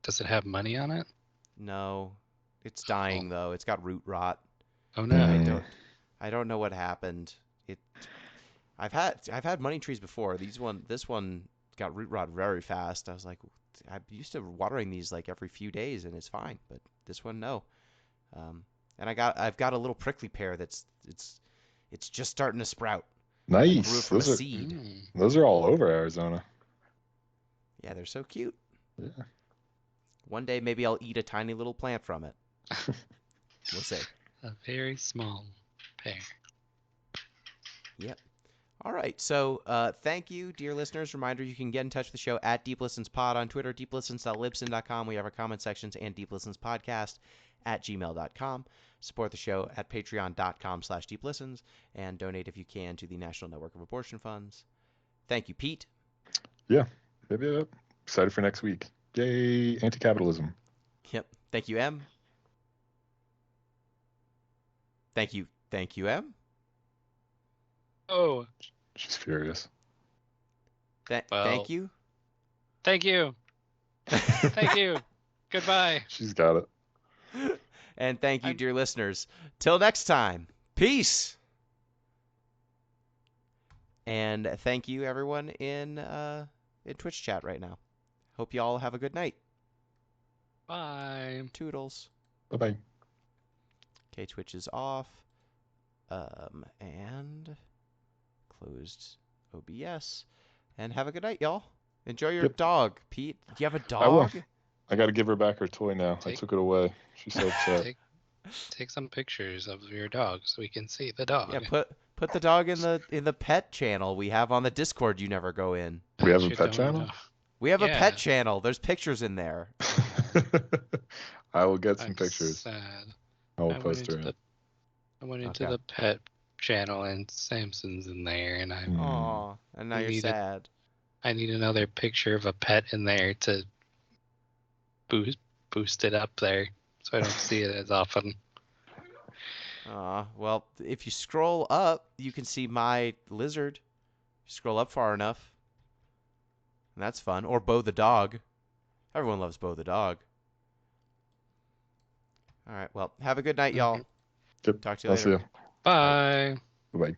Does it have money on it?
no, it's dying though. It's got root rot.
Oh
I
no.
don't know what happened. It I've had money trees before. This one got root rot very fast. I was like, I'm used to watering these like every few days and it's fine, but this one no. And I've got a little prickly pear it's just starting to sprout. I grew it
Nice.
from a seed.
Those are all over Arizona.
Yeah, they're so cute.
Yeah.
One day maybe I'll eat a tiny little plant from it. We'll see.
A very small pear.
Yep. All right. So thank you, dear listeners. Reminder, you can get in touch with the show at Deep Listens Pod on Twitter, deeplistens.libsyn.com. We have our comment sections, and Deep Listens Podcast at gmail.com. Support the show at patreon.com/deeplistens and donate if you can to the National Network of Abortion Funds. Thank you, Pete.
Yeah. Maybe excited for next week. Yay, anti-capitalism.
Yep. Thank you, M. Thank you, M.
Oh,
She's furious.
Thank you.
thank you. Thank you. Goodbye.
She's got it.
And thank you, dear listeners. Till next time. Peace. And thank you, everyone in Twitch chat right now. Hope you all have a good night.
Bye.
Toodles.
Bye-bye.
Okay, Twitch is off. And closed OBS. And have a good night, y'all. Enjoy your dog, Pete. Do you have a dog?
I will. I got to give her back her toy now. I
Take-
took it away. She's so upset.
Take some pictures of your dog so we can see the dog.
Yeah, put the dog in the pet channel we have on the Discord you never go in.
We have a
You
pet
don't
channel?
know.
We have a
Yeah.
pet channel. There's pictures in there.
I will get some
I'm
pictures.
sad.
I will
I went
post her
into
in.
I went into
Okay.
the pet channel and Samson's in there, and
Aw, and now
We
you're
need it.
sad.
I need another picture of a pet in there to boost it up there, so I don't see it as often.
Well, if you scroll up, you can see my lizard. Scroll up far enough. And that's fun. Or Bo the dog. Everyone loves Bo the dog. All right, well, have a good night, y'all.
Yep.
Talk to you
I'll
later.
see you.
Bye.
Bye-bye.